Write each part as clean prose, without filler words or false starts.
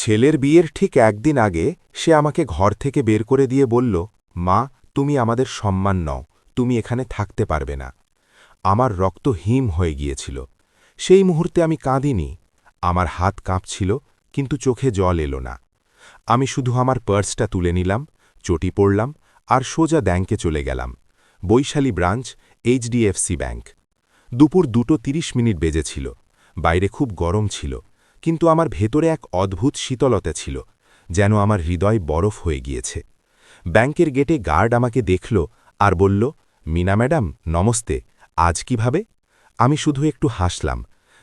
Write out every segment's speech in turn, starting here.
ছেলের বিয়ের ঠিক একদিন আগে সে আমাকে ঘর থেকে বের করে দিয়ে বলল, মা, তুমি আমাদের সম্মান নও, তুমি এখানে থাকতে পারবে না। আমার রক্ত হিম হয়ে গিয়েছিল। সেই মুহূর্তে আমি কাঁদিনি। আমার হাত কাঁপছিল, কিন্তু চোখে জল এলো না। আমি শুধু আমার পার্সটা তুলে নিলাম, চটি পড়লাম, আর সোজা ব্যাংকে চলে গেলাম। Vaishali branch, HDFC bank. দুপুর 2:30 বেজেছিল। বাইরে খুব গরম ছিল, কিন্তু আমার ভেতরে এক অদ্ভুত শীতলতা ছিল, যেন আমার হৃদয় বরফ হয়ে গিয়েছে। ব্যাংকের গেটে গার্ড আমাকে দেখল আর বলল, মিনা ম্যাডাম, নমস্তে, আজ কিভাবে? আমি শুধু একটু হাসলাম।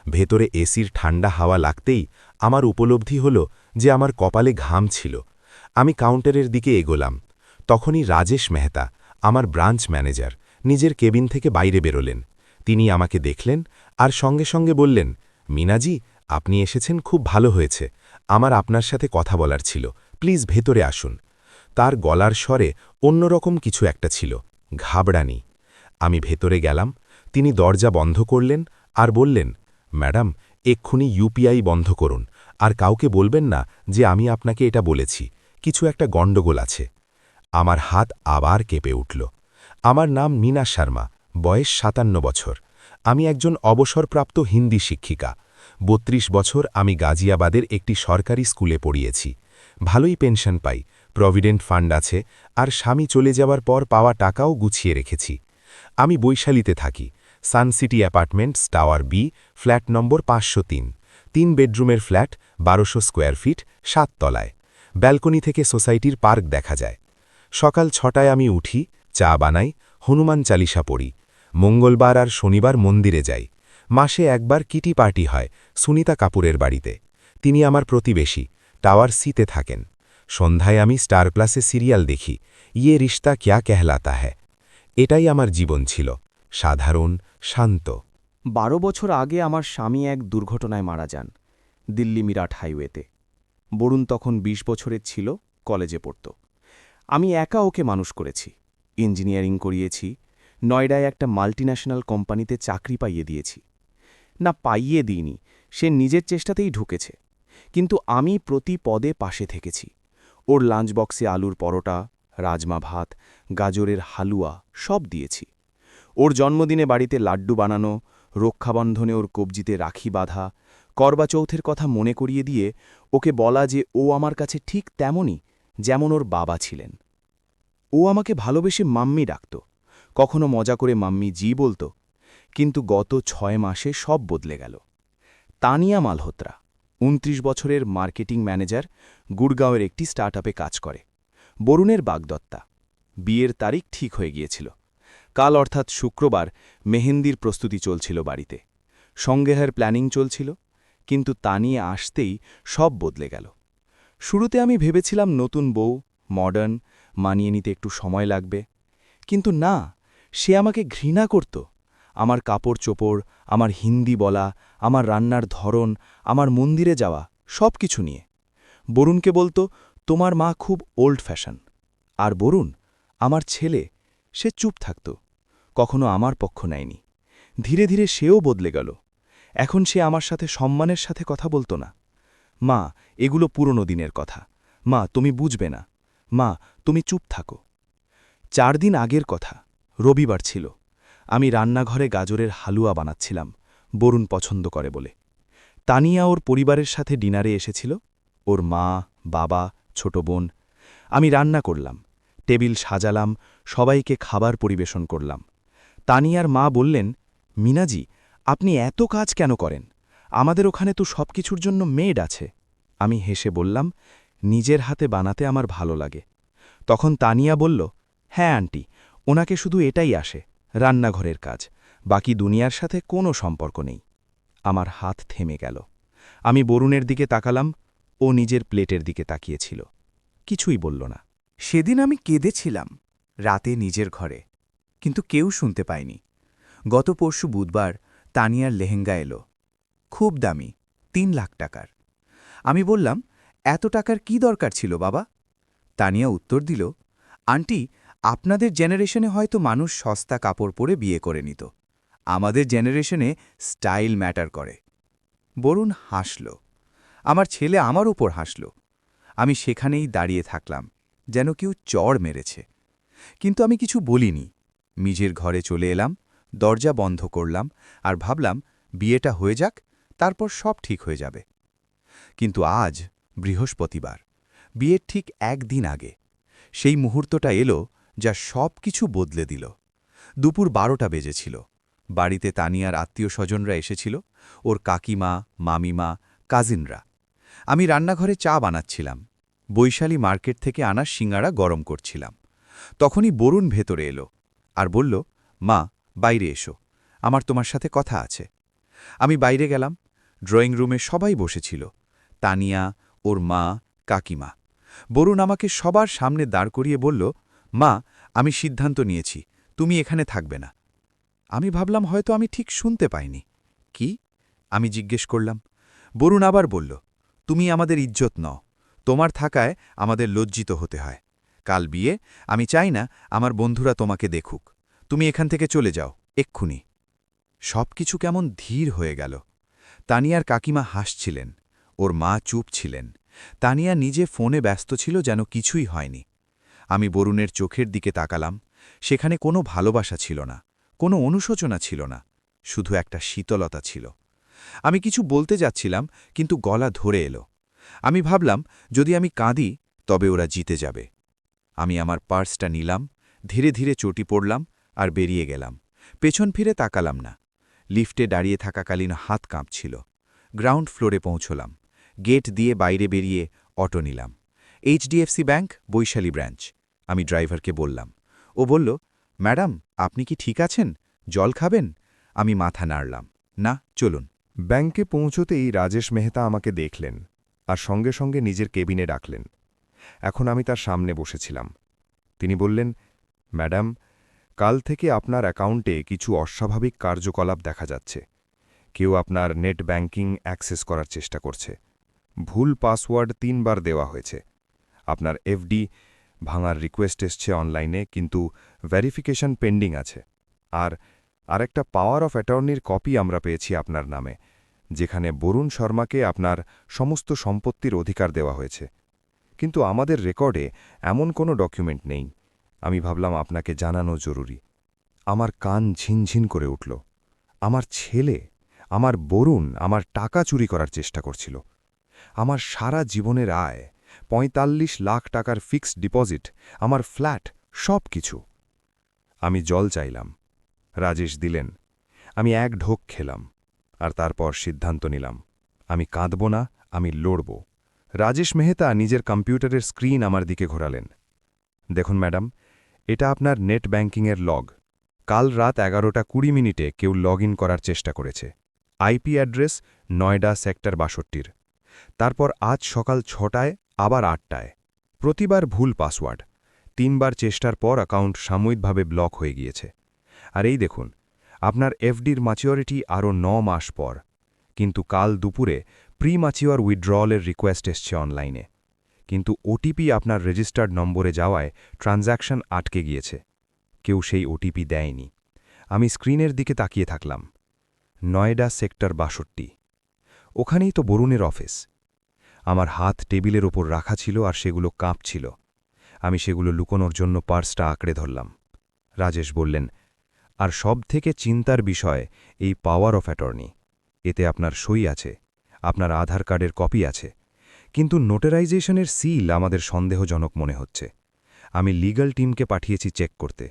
ভেতরে এসির ঠান্ডা হাওয়া লাগতেই আমার উপলব্ধি হল যে আমার কপালে ঘাম ছিল। আমি কাউন্টারের দিকে এগোলাম। তখনই রাজেশ মেহতা, আমার ব্রাঞ্চ ম্যানেজার, নিজের কেবিন থেকে বাইরে বেরোলেন। তিনি আমাকে দেখলেন আর সঙ্গে সঙ্গে বললেন, মিনাজি, আপনি এসেছেন, খুব ভালো হয়েছে। আমার আপনার সাথে কথা বলার ছিল, প্লিজ ভেতরে আসুন। তার গলার স্বরে অন্যরকম কিছু একটা ছিল, ঘাবড়ানি। আমি ভেতরে গেলাম। তিনি দরজা বন্ধ করলেন আর বললেন, ম্যাডাম, এক্ষুনি ইউপিআই বন্ধ করুন, আর কাউকে বলবেন না যে আমি আপনাকে এটা বলেছি। কিছু একটা গণ্ডগোল আছে। আমার হাত আবার কেঁপে উঠল। আমার নাম মিনা শর্মা, বয়স 57 বছর। আমি একজন অবসরপ্রাপ্ত হিন্দি শিক্ষিকা। 32 বছর আমি গাজিয়াবাদের একটি সরকারি স্কুলে পড়িয়েছি। ভালোই পেনশন পাই, প্রভিডেন্ট ফান্ড আছে, আর স্বামী চলে যাওয়ার পর পাওয়া টাকাও গুছিয়ে রেখেছি। আমি বৈশালীতে থাকি, Suncity apartments, tower B, flat number 503। 3 বেডরুমের ফ্ল্যাট, 1200 স্কোয়ার ফিট, 7 তলায়। ব্যালকনি থেকে সোসাইটির পার্ক দেখা যায়। সকাল 6টায় আমি উঠি, চা বানাই, হনুমান চালিসা পড়ি। মঙ্গলবার আর শনিবার মন্দিরে যাই। মাসে একবার কিটি পার্টি হয় সুনিতা কাপুরের বাড়িতে। তিনি আমার প্রতিবেশী, টাওয়ার সিতে থাকেন। সন্ধ্যায় আমি স্টার প্লাসে সিরিয়াল দেখি, ইয়ে রিশতা ক্যা কেহলাতা হ্যায়। এটাই আমার জীবন ছিল, সাধারণ, শান্ত। 12 বছর আগে আমার স্বামী এক দুর্ঘটনায় মারা যান, দিল্লি মিরাট হাইওয়েতে। বরুণ তখন 20 বছরের ছিল, কলেজে পড়ত। আমি একা ওকে মানুষ করেছি, ইঞ্জিনিয়ারিং করিয়েছি, নয়ডায় একটা মাল্টিন্যাশনাল কোম্পানিতে চাকরি পাইয়ে দিয়েছি। না, পাইয়ে দিইনি, সে নিজের চেষ্টাতেই ঢুকেছে। কিন্তু আমি প্রতি পদে পাশে থেকেছি। ওর লাঞ্চ বক্সে আলুর পরোটা, রাজমা ভাত, গাজরের হালুয়া সব দিয়েছি। ওর জন্মদিনে বাড়িতে লাড্ডু বানানো, রক্ষাবন্ধনে ওর কবজিতে রাখি বাঁধা, করবা চৌথের কথা মনে করিয়ে দিয়ে ওকে বলা যে ও আমার কাছে ঠিক তেমনই যেমন ওর বাবা ছিলেন। ও আমাকে ভালোবেসে মাম্মি ডাকত, কখনো মজা করে মাম্মি জি বলত। কিন্তু গত 6 মাসে সব বদলে গেল। তানিয়া মালহোত্রা, 29 বছরের মার্কেটিং ম্যানেজার, গুড়গাঁওয়ের একটি স্টার্টআপে কাজ করে। বরুণের বাগদত্তা। বিয়ের তারিখ ঠিক হয়ে গিয়েছিল। কাল অর্থাৎ শুক্রবার মেহেন্দির প্রস্তুতি চলছিল বাড়িতে। সংগেহের প্ল্যানিং চলছিল, কিন্তু তানিয়া আসতেই সব বদলে গেল। শুরুতে আমি ভেবেছিলাম নতুন বউ, মডার্ন, মানিয়ে নিতে একটু সময় লাগবে। কিন্তু না, সে আমাকে ঘৃণা করত। আমার কাপড় চোপড়, আমার হিন্দি বলা, আমার রান্নার ধরন, আমার মন্দিরে যাওয়া, সব কিছু নিয়ে। বরুণকে বলতো, তোমার মা খুব ওল্ড ফ্যাশন। আর বরুণ, আমার ছেলে, সে চুপ থাকত, কখনো আমার পক্ষ নেয়নি। ধীরে ধীরে সেও বদলে গেল। এখন সে আমার সাথে সম্মানের সাথে কথা বলতো না। মা, এগুলো পুরনো দিনের কথা। মা, তুমি বুঝবে না। মা, তুমি চুপ থাকো। 4 দিন আগের কথা, রবিবার ছিল। আমি রান্নাঘরে গাজরের হালুয়া বানাচ্ছিলাম, বরুণ পছন্দ করে বলে। তানিয়া ওর পরিবারের সাথে ডিনারে এসেছিল, ওর মা, বাবা, ছোট বোন। আমি রান্না করলাম, টেবিল সাজালাম, সবাইকে খাবার পরিবেশন করলাম। তানিয়ার মা বললেন, মিনাজি, আপনি এত কাজ কেন করেন? আমাদের ওখানে তো সব কিছুর জন্য মেড আছে। আমি হেসে বললাম, নিজের হাতে বানাতে আমার ভালো লাগে। তখন তানিয়া বলল, হ্যাঁ আন্টি, ওনাকে শুধু এটাই আসে, রান্নাঘরের কাজ, বাকি দুনিয়ার সাথে কোনো সম্পর্ক নেই। আমার হাত থেমে গেল। আমি বরুণের দিকে তাকালাম, ও নিজের প্লেটের দিকে তাকিয়েছিল, কিছুই বলল না। সেদিন আমি কেঁদেছিলাম, রাতে নিজের ঘরে, কিন্তু কেউ শুনতে পায়নি। গত পরশু বুধবার তানিয়ার লেহেঙ্গা এলো, খুব দামি, 3 লাখ টাকার। আমি বললাম, এত টাকার কি দরকার ছিল বাবা? তানিয়া উত্তর দিল, আন্টি, আপনাদের জেনারেশনে হয়তো মানুষ সস্তা কাপড় পরে বিয়ে করে নিত, আমাদের জেনারেশনে স্টাইল ম্যাটার করে। বরুণ হাসল। আমার ছেলে আমার উপর হাসল। আমি সেখানেই দাঁড়িয়ে থাকলাম, যেন কেউ চড় মেরেছে। কিন্তু আমি কিছু বলিনি। নিজের ঘরে চলে এলাম, দরজা বন্ধ করলাম আর ভাবলাম বিয়েটা হয়ে যাক, তারপর সব ঠিক হয়ে যাবে। কিন্তু আজ বৃহস্পতিবার, বিয়ের ঠিক একদিন আগে সেই মুহূর্তটা এলো যা সব কিছু বদলে দিল। দুপুর 12টা বেজেছিল। বাড়িতে তানিয়ার আত্মীয় স্বজনরা এসেছিল, ওর কাকিমা, মামিমা, কাজিনরা। আমি রান্নাঘরে চা বানাচ্ছিলাম, বৈশালী মার্কেট থেকে আনা সিঙ্গাড়া গরম করছিলাম। তখনই বরুণ ভেতরে এলো আর বলল, মা, বাইরে এসো, আমার তোমার সাথে কথা আছে। আমি বাইরে গেলাম। ড্রয়িং রুমে সবাই বসেছিল, তানিয়া, ওর মা, কাকিমা। বরুণ আমাকে সবার সামনে দাঁড় করিয়ে বলল, মা, আমি সিদ্ধান্ত নিয়েছি, তুমি এখানে থাকবে না। আমি ভাবলাম হয়তো আমি ঠিক শুনতে পাইনি। কি? আমি জিজ্ঞেস করলাম। বরুণ আবার বলল, তুমি আমাদের ইজ্জত নও, তোমার থাকায় আমাদের লজ্জিত হতে হয়। কাল বিয়ে, আমি চাই না আমার বন্ধুরা তোমাকে দেখুক। তুমি এখান থেকে চলে যাও, এক্ষুনি। সব কিছু কেমন ধীর হয়ে গেল। তানিয়ার কাকিমা হাসছিলেন, ওর মা চুপ ছিলেন। তানিয়া নিজে ফোনে ব্যস্ত ছিল, যেন কিছুই হয়নি। আমি বরুণের চোখের দিকে তাকালাম। সেখানে কোনো ভালোবাসা ছিল না, কোনো অনুশোচনা ছিল না, শুধু একটা শীতলতা ছিল। আমি কিছু বলতে যাচ্ছিলাম, কিন্তু গলা ধরে এলো। আমি ভাবলাম যদি আমি কাঁদি তবে ওরা জিতে যাবে। আমি আমার পার্সটা নিলাম, ধীরে ধীরে চটি পড়লাম আর বেরিয়ে গেলাম। পেছন ফিরে তাকালাম না। লিফটে দাঁড়িয়ে থাকাকালীন হাত কাঁপছিল। গ্রাউন্ড ফ্লোরে পৌঁছলাম। গেট দিয়ে বাইরে বেরিয়ে অটো নিলাম। HDFC bank, Vaishali branch. আমি ড্রাইভারকে বললাম। ও বলল, ম্যাডাম, আপনি কি ঠিক আছেন? জল খাবেন? আমি মাথা নাড়লাম। না, চলুন। ব্যাংকে পৌঁছতেই রাজেশ মেহতা আমাকে দেখলেন আর সঙ্গে সঙ্গে নিজের কেবিনে ডাকলেন। এখন আমি তার সামনে বসেছিলাম। তিনি বললেন, ম্যাডাম, কাল থেকে আপনার অ্যাকাউন্টে কিছু অস্বাভাবিক কার্যকলাপ দেখা যাচ্ছে। কেউ আপনার নেট ব্যাংকিং অ্যাক্সেস করার চেষ্টা করছে। ভুল পাসওয়ার্ড 3 বার দেওয়া হয়েছে। আপনার এফডি ভাঙার রিকোয়েস্ট এসছে অনলাইনে, কিন্তু ভেরিফিকেশন পেন্ডিং আছে। আর একটা পাওয়ার অফ অ্যাটর্নির কপি আমরা পেয়েছি আপনার নামে, যেখানে বরুণ শর্মাকে আপনার সমস্ত সম্পত্তির অধিকার দেওয়া হয়েছে। কিন্তু আমাদের রেকর্ডে এমন কোনো ডকুমেন্ট নেই। আমি ভাবলাম আপনাকে জানানো জরুরি। আমার কান ঝিনঝিন করে উঠল। আমার ছেলে, আমার বরুণ আমার টাকা চুরি করার চেষ্টা করছিল। আমার সারা জীবনের আয়, ৪৫ লাখ টাকার ফিক্সড ডিপোজিট, আমার ফ্ল্যাট, সব কিছু। আমি জল চাইলাম। রাজেশ দিলেন। আমি এক ঢোক খেলাম আর তারপর সিদ্ধান্ত নিলাম, আমি কাঁদব না, আমি লড়ব। রাজেশ মেহতা নিজের কম্পিউটারের স্ক্রিন আমার দিকে ঘোরালেন। দেখুন ম্যাডাম, এটা আপনার নেট ব্যাংকিংয়ের লগ। কাল রাত 11:20 কেউ লগ ইন করার চেষ্টা করেছে। IP address Noida sector ৬২। তারপর আজ সকাল ৬টায় আবার ৮টায়। প্রতিবার ভুল পাসওয়ার্ড। 3 বার চেষ্টার পর অ্যাকাউন্ট সাময়িকভাবে ব্লক হয়ে গিয়েছে। আর এই দেখুন, আপনার এফডির ম্যাচিওরিটি আরও 9 মাস পর। কিন্তু কাল দুপুরে প্রি ম্যাচিওর উইথড্রলের রিকোয়েস্ট এসছে অনলাইনে। কিন্তু ওটিপি আপনার রেজিস্টার্ড নম্বরে যাওয়ায় ট্রানজ্যাকশন আটকে গিয়েছে। কেউ সেই ওটিপি দেয়নি। আমি স্ক্রিনের দিকে তাকিয়ে থাকলাম। নয়ডা সেক্টর ৬২। ওখানেই তো বরুণের অফিস। আমার হাত টেবিলের ওপর রাখা ছিল আর সেগুলো কাঁপছিল। আমি সেগুলো লুকোনোর জন্য পার্সটা আঁকড়ে ধরলাম। রাজেশ বললেন, আর সব থেকে চিন্তার বিষয় এই পাওয়ার অফ অ্যাটর্নি। এতে আপনার সই আছে, আপনার আধার কার্ডের কপি আছে, কিন্তু নোটারাইজেশনের সিল আমাদের সন্দেহজনক মনে হচ্ছে। আমি লিগ্যাল টিমকে পাঠিয়েছি চেক করতে।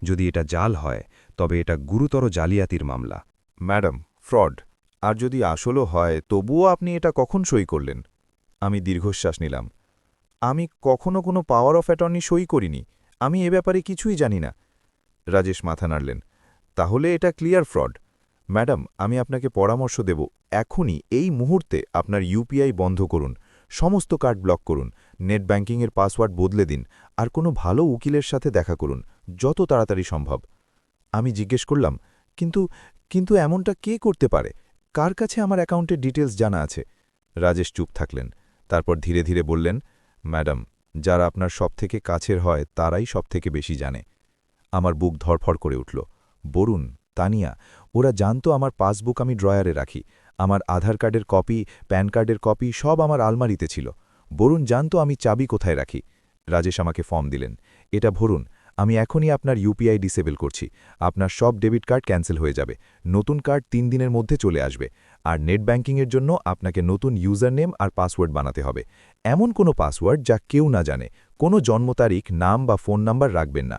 যদি এটা জাল হয় তবে এটা গুরুতর জালিয়াতির মামলা। Madam, fraud. আর যদি আসলও হয় তবুও আপনি এটা কখন সই করলেন? আমি দীর্ঘশ্বাস নিলাম। আমি কখনো কোনো পাওয়ার অফ অ্যাটর্নি সই করিনি। আমি এ ব্যাপারে কিছুই জানি না। রাজেশ মাথা নাড়লেন। তাহলে এটা ক্লিয়ার ফ্রড। ম্যাডাম, আমি আপনাকে পরামর্শ দেব, এখনই এই মুহূর্তে আপনার ইউপিআই বন্ধ করুন, সমস্ত কার্ড ব্লক করুন, নেট ব্যাংকিংয়ের পাসওয়ার্ড বদলে দিন, আর কোনো ভালো উকিলের সাথে দেখা করুন, যত তাড়াতাড়ি সম্ভব। আমি জিজ্ঞেস করলাম, কিন্তু এমনটা কে করতে পারে? কার কাছে আমার অ্যাকাউন্টের ডিটেলস জানা আছে? রাজেশ চুপ থাকলেন। তারপর ধীরে ধীরে বললেন, ম্যাডাম, যারা আপনার সবথেকে কাছের হয় তারাই সবথেকে বেশি জানে। আমার বুক ধড়ফড় করে উঠল। বরুণ, তানিয়া, ওরা জানতো আমার পাসবুক আমি ড্রয়ারে রাখি, আমার আধার কার্ডের কপি, প্যান কার্ডের কপি সব আমার আলমারিতে ছিল। বরুণ জানতো আমি চাবি কোথায় রাখি। রাজেশ আমাকে ফর্ম দিলেন, এটা ভরুন, আমি এখনই আপনার ইউপিআই ডিসেবল করছি। আপনার সব ডেবিট কার্ড ক্যান্সেল হয়ে যাবে, নতুন কার্ড 3 দিনের মধ্যে চলে আসবে। আর নেট ব্যাংকিংয়ের জন্য আপনাকে নতুন ইউজার নেম আর পাসওয়ার্ড বানাতে হবে। এমন কোনো পাসওয়ার্ড যা কেউ না জানে, কোনো জন্ম তারিখ, নাম বা ফোন নাম্বার রাখবেন না।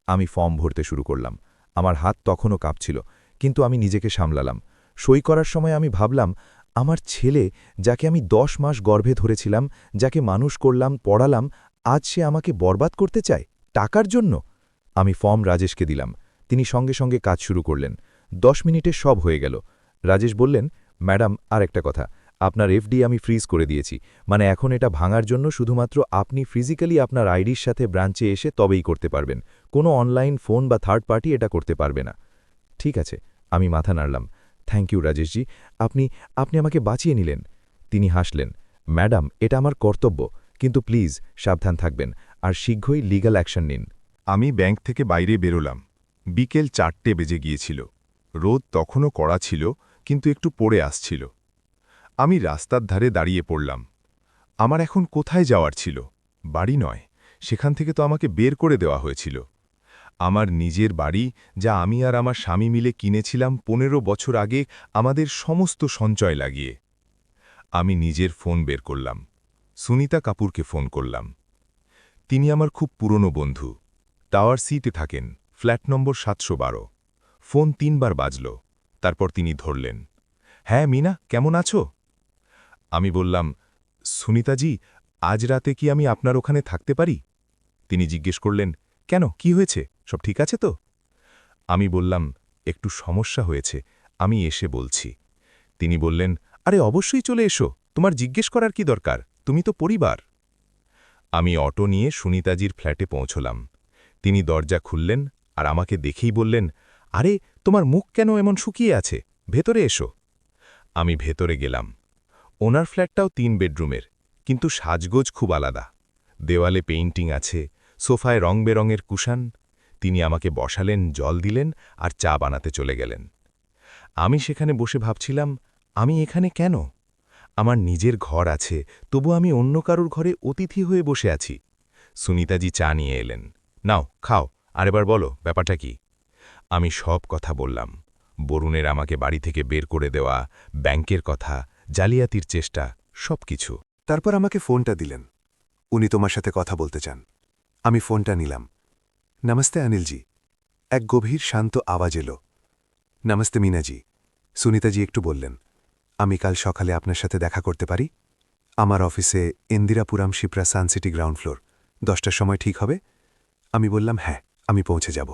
আমি ফর্ম ভরতে শুরু করলাম। আমার হাত তখনও কাঁপছিল, কিন্তু আমি নিজেকে সামলালাম। সই করার সময় আমি ভাবলাম, আমার ছেলে, যাকে আমি 10 মাস গর্ভে ধরেছিলাম, যাকে মানুষ করলাম, পড়ালাম, আজ সে আমাকে বরবাদ করতে চায় টাকার জন্য। আমি ফর্ম রাজেশকে দিলাম। তিনি সঙ্গে সঙ্গে কাজ শুরু করলেন। 10 মিনিটে সব হয়ে গেল। রাজেশ বললেন, ম্যাডাম, আর একটা কথা, আপনার এফডি আমি ফ্রিজ করে দিয়েছি, মানে এখন এটা ভাঙার জন্য শুধুমাত্র আপনি ফিজিক্যালি আপনার আইডির সাথে ব্রাঞ্চে এসে তবেই করতে পারবেন, কোনো অনলাইন ফোন বা থার্ড পার্টি এটা করতে পারবে না। ঠিক আছে, আমি মাথা নাড়লাম। থ্যাংক ইউ রাজেশজি, আপনি আমাকে বাঁচিয়ে নিলেন। তিনি হাসলেন, ম্যাডাম, এটা আমার কর্তব্য, কিন্তু প্লিজ সাবধান থাকবেন আর শীঘ্রই লিগ্যাল অ্যাকশন নিন। আমি ব্যাংক থেকে বাইরে বেরোলাম। বিকেল 4টে বেজে গিয়েছিল। রোদ তখনও কড়া ছিল, কিন্তু একটু পড়ে আসছিল। আমি রাস্তার ধারে দাঁড়িয়ে পড়লাম। আমার এখন কোথায় যাওয়ার ছিল? বাড়ি নয়, সেখান থেকে তো আমাকে বের করে দেওয়া হয়েছিল। আমার নিজের বাড়ি, যা আমি আর আমার স্বামী মিলে কিনেছিলাম 15 বছর আগে আমাদের সমস্ত সঞ্চয় লাগিয়ে। আমি নিজের ফোন বের করলাম। সুনিতা কাপুরকে ফোন করলাম। তিনি আমার খুব পুরনো বন্ধু। টাওয়ার সিতে থাকেন, ফ্ল্যাট নম্বর 712। ফোন 3 বার বাজল, তারপর তিনি ধরলেন। হ্যাঁ মিনা, কেমন আছো? আমি বললাম, সুনিতাজি, আজ রাতে কি আমি আপনার ওখানে থাকতে পারি? তিনি জিজ্ঞেস করলেন, কেন, কি হয়েছে, সব ঠিক আছে তো? আমি বললাম, একটু সমস্যা হয়েছে, আমি এসে বলছি। তিনি বললেন, আরে অবশ্যই চলে এসো, তোমার জিজ্ঞেস করার কি দরকার, তুমি তো পরিবার। আমি অটো নিয়ে সুনিতাজির ফ্ল্যাটে পৌঁছলাম। তিনি দরজা খুললেন আর আমাকে দেখেই বললেন, আরে তোমার মুখ কেন এমন শুকিয়ে আছে, ভেতরে এসো। আমি ভেতরে গেলাম। ওনার ফ্ল্যাটটাও 3 বেডরুমের, কিন্তু সাজগোজ খুব আলাদা। দেওয়ালে পেইন্টিং আছে, সোফায় রং বেরঙের কুশান। তিনি আমাকে বসালেন, জল দিলেন আর চা বানাতে চলে গেলেন। আমি সেখানে বসে ভাবছিলাম, আমি এখানে কেন? আমার নিজের ঘর আছে, তবু আমি অন্য কারুর ঘরে অতিথি হয়ে বসে আছি। সুনিতাজি চা নিয়ে এলেন। নাও, খাও, আর এবার বলো, ব্যাপারটা কি? আমি সব কথা বললাম। বরুণের আমাকে বাড়ি থেকে বের করে দেওয়া, ব্যাংকের কথা, জালিয়াতির চেষ্টা, সব কিছু। তারপর আমাকে ফোনটা দিলেন। উনি তোমার সাথে কথা বলতে চান। আমি ফোনটা নিলাম। নমস্তে অনিলজি। এক গভীর শান্ত আওয়াজ এলো। নমস্তে মিনাজি। সুনিতাজি একটু বললেন, আমি কাল সকালে আপনার সাথে দেখা করতে পারি? আমার অফিসে ইন্দিরাপুরাম শিপ্রা সানসিটি গ্রাউন্ড ফ্লোর, 10টার সময় ঠিক হবে? আমি বললাম, হ্যাঁ, আমি পৌঁছে যাব।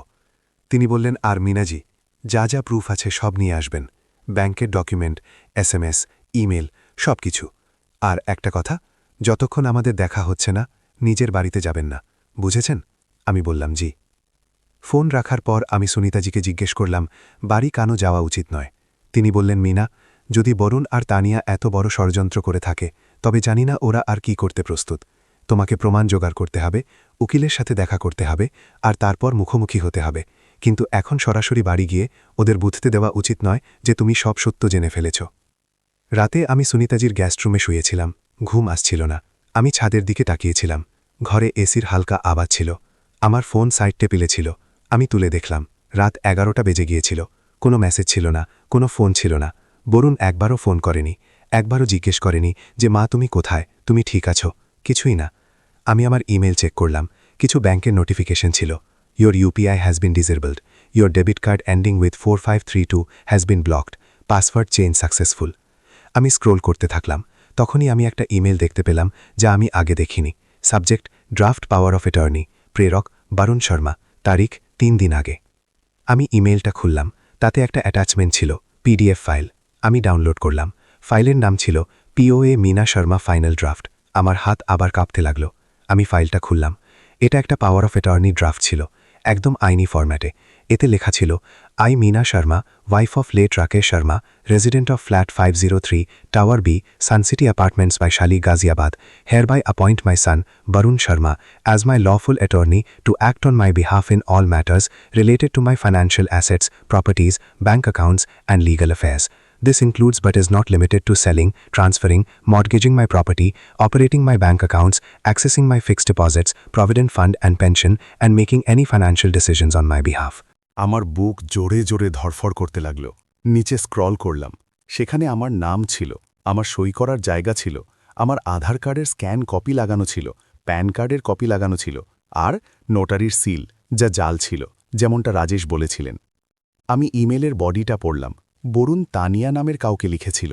তিনি বললেন, আর মিনাজি, যা যা প্রুফ আছে সব নিয়ে আসবেন, ব্যাংকের ডকুমেন্ট, SMS, ইমেল, সব কিছু। আর একটা কথা, যতক্ষণ আমাদের দেখা হচ্ছে না, নিজের বাড়িতে যাবেন না, বুঝেছেন? আমি বললাম, জি। ফোন রাখার পর আমি সুনিতাজিকে জিজ্ঞেস করলাম, বাড়ি কেন যাওয়া উচিত নয়? তিনি বললেন, মিনা, যদি বরুণ আর তানিয়া এত বড় ষড়যন্ত্র করে থাকে, তবে জানি না ওরা আর কি করতে প্রস্তুত। তোমাকে প্রমাণ জোগাড় করতে হবে, উকিলের সাথে দেখা করতে হবে, আর তারপর মুখোমুখি হতে হবে। কিন্তু এখন সরাসরি বাড়ি গিয়ে ওদের বুঝতে দেওয়া উচিত নয় যে তুমি সব সত্য জেনে ফেলেছ। রাতে আমি সুনিতাজির গেস্টরুমে শুয়েছিলাম। ঘুম আসছিল না। আমি ছাদের দিকে তাকিয়েছিলাম। ঘরে এসির হালকা আওয়াজ ছিল। আমার ফোন সাইড টেবিলে ছিল। আমি তুলে দেখলাম, রাত 11টা বেজে গিয়েছিল। কোনো মেসেজ ছিল না, কোনো ফোন ছিল না। বরুণ একবারও ফোন করেনি, একবারও জিজ্ঞেস করেনি যে মা তুমি কোথায়, তুমি ঠিক আছো, কিছুই না। আমি আমার ইমেল চেক করলাম। কিছু ব্যাংকের নোটিফিকেশন ছিল। Your UPI has been disabled. Your debit card ending with 4532 has been blocked. Password change successful. আমি স্ক্রোল করতে থাকলাম। তখনই আমি একটা ইমেল দেখতে পেলাম যা আমি আগে দেখিনি। Subject, draft power of attorney, প্রেরক বরুণ শর্মা, তারিখ 3 দিন আগে। আমি ইমেলটা খুললাম। তাতে একটা অ্যাটাচমেন্ট ছিল, PDF ফাইল। আমি ডাউনলোড করলাম। ফাইলের নাম ছিল POA Meena Sharma final draft. আমার হাত আবার কাঁপতে লাগল। আমি ফাইলটা খুললাম। এটা একটা পাওয়ার অফ অ্যাটর্নি ড্রাফট ছিল, একদম আইনি ফরম্যাটে। এতে লেখা ছিল, I Meena Sharma, wife of late Rakesh Sharma, resident of flat 503, tower B, Suncity apartments Vaishali Ghaziabad, hereby appoint my son, Barun Sharma, as my lawful attorney to act on my behalf in all matters related to my financial assets, properties, bank accounts, and legal affairs. This includes but is not limited to selling, transferring, mortgaging my property, operating my bank accounts, accessing my fixed deposits, provident fund and pension, and making any financial decisions on my behalf. আমার বুক জোরে জোরে ধরফর করতে লাগল। নিচে scroll করলাম। সেখানে আমার নাম ছিল, আমার সই করার জায়গা ছিল, আমার আধার কার্ডের স্ক্যান কপি লাগানো ছিল, প্যান কার্ডের কপি লাগানো ছিল, আর নোটারির সিল, যা জাল ছিল, যেমনটা রাজেশ বলেছিলেন। আমি ইমেলের বডিটা পড়লাম। বরুণ তানিয়া নামের কাউকে লিখেছিল,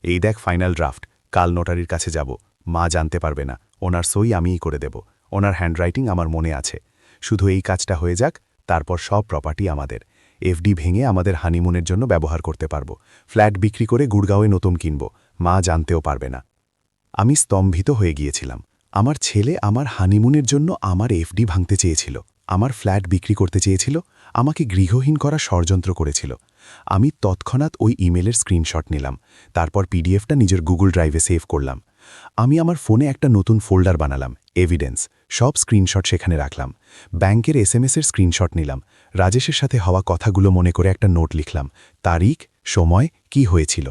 এই দেখ ফাইনাল ড্রাফট, কাল নোটারির কাছে যাব, মা জানতে পারবে না, ওনার সই আমিই করে দেব, ওনার হ্যান্ডরাইটিং আমার মনে আছে, শুধু এই কাজটা হয়ে যাক, তারপর সব প্রপার্টি আমাদের, এফডি ভেঙে আমাদের হানিমুনের জন্য ব্যবহার করতে পারব, ফ্ল্যাট বিক্রি করে গুড়গাঁওয়ে নতুন কিনব, মা জানতেও পারবে না। আমি স্তম্ভিত হয়ে গিয়েছিলাম। আমার ছেলে আমার হানিমুনের জন্য আমার এফডি ভাঙতে চেয়েছিল, আমার ফ্ল্যাট বিক্রি করতে চেয়েছিল, আমাকে গৃহহীন করা ষড়যন্ত্র করেছিল। আমি তৎক্ষণাৎ ওই ইমেলের স্ক্রিনশট নিলাম, তারপর পিডিএফটা নিজের গুগল ড্রাইভে সেভ করলাম। আমি আমার ফোনে একটা নতুন ফোল্ডার বানালাম, এভিডেন্স, সব স্ক্রিনশট সেখানে রাখলাম। ব্যাংকের এসএমএসের স্ক্রিনশট নিলাম, রাজেশের সাথে হওয়া কথাগুলো মনে করে একটা নোট লিখলাম, তারিখ, সময়, কি হয়েছিল।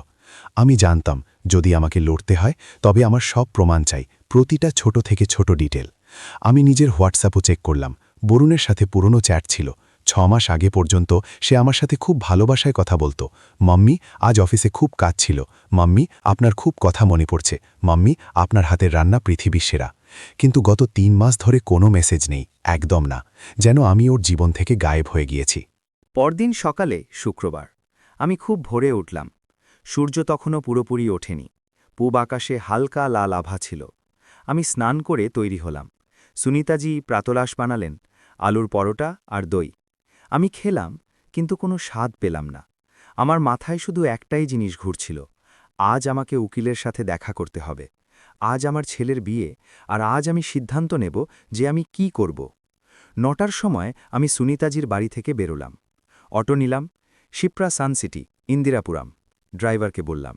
আমি জানতাম যদি আমাকে লড়তে হয় তবে আমার সব প্রমাণ চাই, প্রতিটা ছোট থেকে ছোট ডিটেল। আমি নিজের হোয়াটসঅ্যাপও চেক করলাম, বরুণের সাথে পুরনো চ্যাট ছিল। 6 মাস আগে পর্যন্ত সে আমার সাথে খুব ভালোবাসায় কথা বলতো। মাম্মি, আজ অফিসে খুব কাজ ছিল, মাম্মি আপনার খুব কথা মনে পড়ছে, মাম্মি আপনার হাতের রান্না পৃথিবীর সেরা। কিন্তু গত 3 মাস ধরে কোনো মেসেজ নেই, একদম না, যেন আমি ওর জীবন থেকে গায়েব হয়ে গিয়েছি। পরদিন সকালে শুক্রবার আমি খুব ভোরে উঠলাম। সূর্য তখনও পুরোপুরি ওঠেনি, পূব আকাশে হালকা লাল আভা ছিল। আমি স্নান করে তৈরি হলাম। সুনিতাজি প্রাতলাশ বানালেন, আলুর পরোটা আর দই। আমি খেলাম, কিন্তু কোনো স্বাদ পেলাম না। আমার মাথায় শুধু একটাই জিনিস ঘুরছিল, আজ আমাকে উকিলের সাথে দেখা করতে হবে, আজ আমার ছেলের বিয়ে, আর আজ আমি সিদ্ধান্ত নেব যে আমি কি করব। 9টার সময় আমি সুনিতাজির বাড়ি থেকে বেরোলাম। অটো নিলাম, শিপ্রা সানসিটি, ইন্দিরাপুরাম। ড্রাইভারকে বললাম।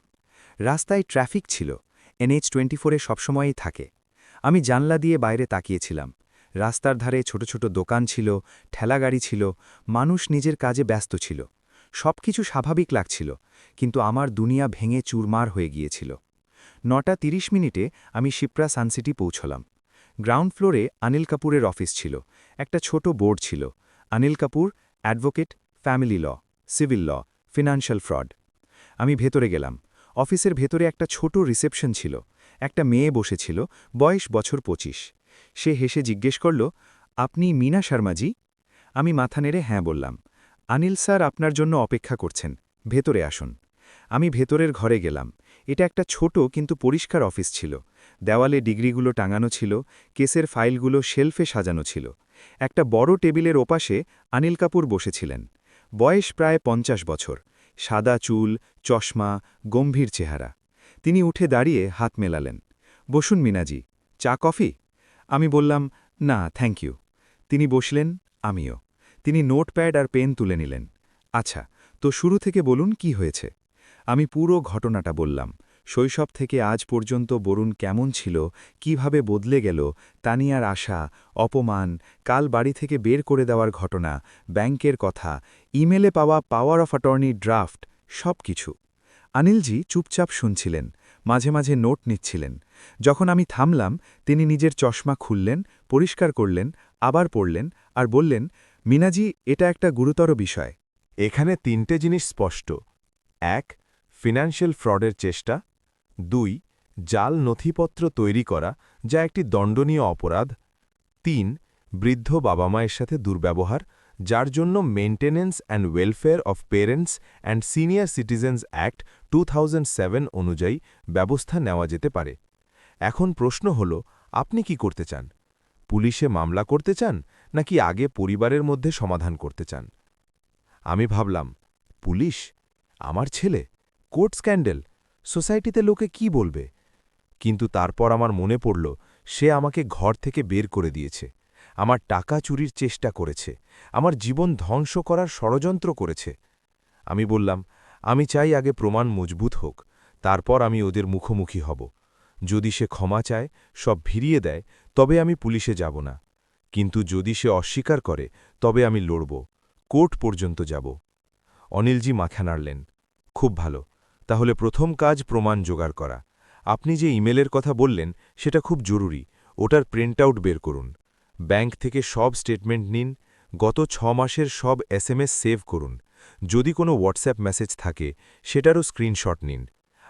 রাস্তায় ট্রাফিক ছিল, NH24-এ সবসময়ই থাকে। আমি জানলা দিয়ে বাইরে তাকিয়েছিলাম। রাস্তার ধারে ছোট ছোট দোকান ছিল, ঠেলাগাড়ি ছিল, মানুষ নিজের কাজে ব্যস্ত ছিল। সবকিছু স্বাভাবিক লাগছিল, কিন্তু আমার দুনিয়া ভেঙে চুরমার হয়ে গিয়েছিল। 9:30 আমি শিপ্রা সানসিটি পৌঁছলাম। গ্রাউন্ড ফ্লোরে অনিল কাপুরের অফিস ছিল। একটা ছোট বোর্ড ছিল, Anil Kapoor, advocate, family law, civil law, financial fraud. আমি ভেতরে গেলাম। অফিসের ভেতরে একটা ছোট রিসেপশন ছিল। একটা মেয়ে বসেছিল, বয়স বছর 25। সে হেসে জিজ্ঞেস করল, আপনি মীনা শর্মাজি? আমি মাথা নেড়ে হ্যাঁ বললাম। অনিল স্যার আপনার জন্য অপেক্ষা করছেন, ভেতরে আসুন। আমি ভেতরের ঘরে গেলাম। এটা একটা ছোট কিন্তু পরিষ্কার অফিস ছিল। দেওয়ালে ডিগ্রিগুলো টাঙানো ছিল, কেসের ফাইলগুলো শেলফে সাজানো ছিল। একটা বড় টেবিলের ওপাশে অনিল কাপুর বসেছিলেন। বয়স প্রায় 50 বছর, সাদা চুল, চশমা, গম্ভীর চেহারা। তিনি উঠে দাঁড়িয়ে হাত মেলালেন। বসুন মীনাজি, চা কফি? আমি বললাম, না থ্যাংক ইউ। তিনি বসলেন, আমিও। তিনি নোটপ্যাড আর পেন তুলে নিলেন। আচ্ছা, তো শুরু থেকে বলুন কি হয়েছে। আমি পুরো ঘটনাটা বললাম, শৈশব থেকে আজ পর্যন্ত বরুণ কেমন ছিল, কিভাবে বদলে গেল, তানিয়ার আশা, অপমান, কাল বাড়ি থেকে বের করে দেওয়ার ঘটনা, ব্যাংকের কথা, ইমেলে পাওয়া পাওয়ার অফ অ্যাটর্নি ড্রাফট, সব কিছু। অনিলজি চুপচাপ শুনছিলেন, মাঝে মাঝে নোট নিচ্ছিলেন। যখন আমি থামলাম, তিনি নিজের চশমা খুললেন, পরিষ্কার করলেন, আবার পড়লেন, আর বললেন, মীনাজি, এটা একটা গুরুতর বিষয়। এখানে 3টে জিনিস স্পষ্ট। 1. ফিনান্সিয়াল ফ্রডের চেষ্টা। 2. জাল নথিপত্র তৈরি করা, যা একটি দণ্ডনীয় অপরাধ। 3. বৃদ্ধ বাবা মায়ের সাথে দুর্ব্যবহার, যার জন্য maintenance and welfare of parents and senior citizens act 2007 অনুযায়ী ব্যবস্থা নেওয়া যেতে পারে। এখন প্রশ্ন হল, আপনি কি করতে চান? পুলিশে মামলা করতে চান, নাকি আগে পরিবারের মধ্যে সমাধান করতে চান? আমি ভাবলাম, পুলিশ? আমার ছেলে? Court scandal? সোসাইটিতে লোকে কি বলবে? কিন্তু তারপর আমার মনে পড়ল, সে আমাকে ঘর থেকে বের করে দিয়েছে, আমার টাকা চুরির চেষ্টা করেছে, আমার জীবন ধ্বংস করার ষড়যন্ত্র করেছে। আমি বললাম, আমি চাই আগে প্রমাণ মজবুত হোক, তারপর আমি ওদের মুখোমুখি হব। যদি সে ক্ষমা চায়, সব ভিড়িয়ে দেয়, তবে আমি পুলিশে যাব না। কিন্তু যদি সে অস্বীকার করে, তবে আমি লড়ব, কোর্ট পর্যন্ত যাব। অনিলজি মাথা নাড়লেন। খুব ভালো, তাহলে প্রথম কাজ প্রমাণ জোগাড় করা। আপনি যে ইমেলের কথা বললেন সেটা খুব জরুরি, ওটার প্রিন্ট আউট বের করুন। ব্যাংক থেকে সব স্টেটমেন্ট নিন, গত 6 মাসের সব এসএমএস সেভ করুন। যদি কোনো হোয়াটসঅ্যাপ মেসেজ থাকে সেটারও স্ক্রিনশট নিন।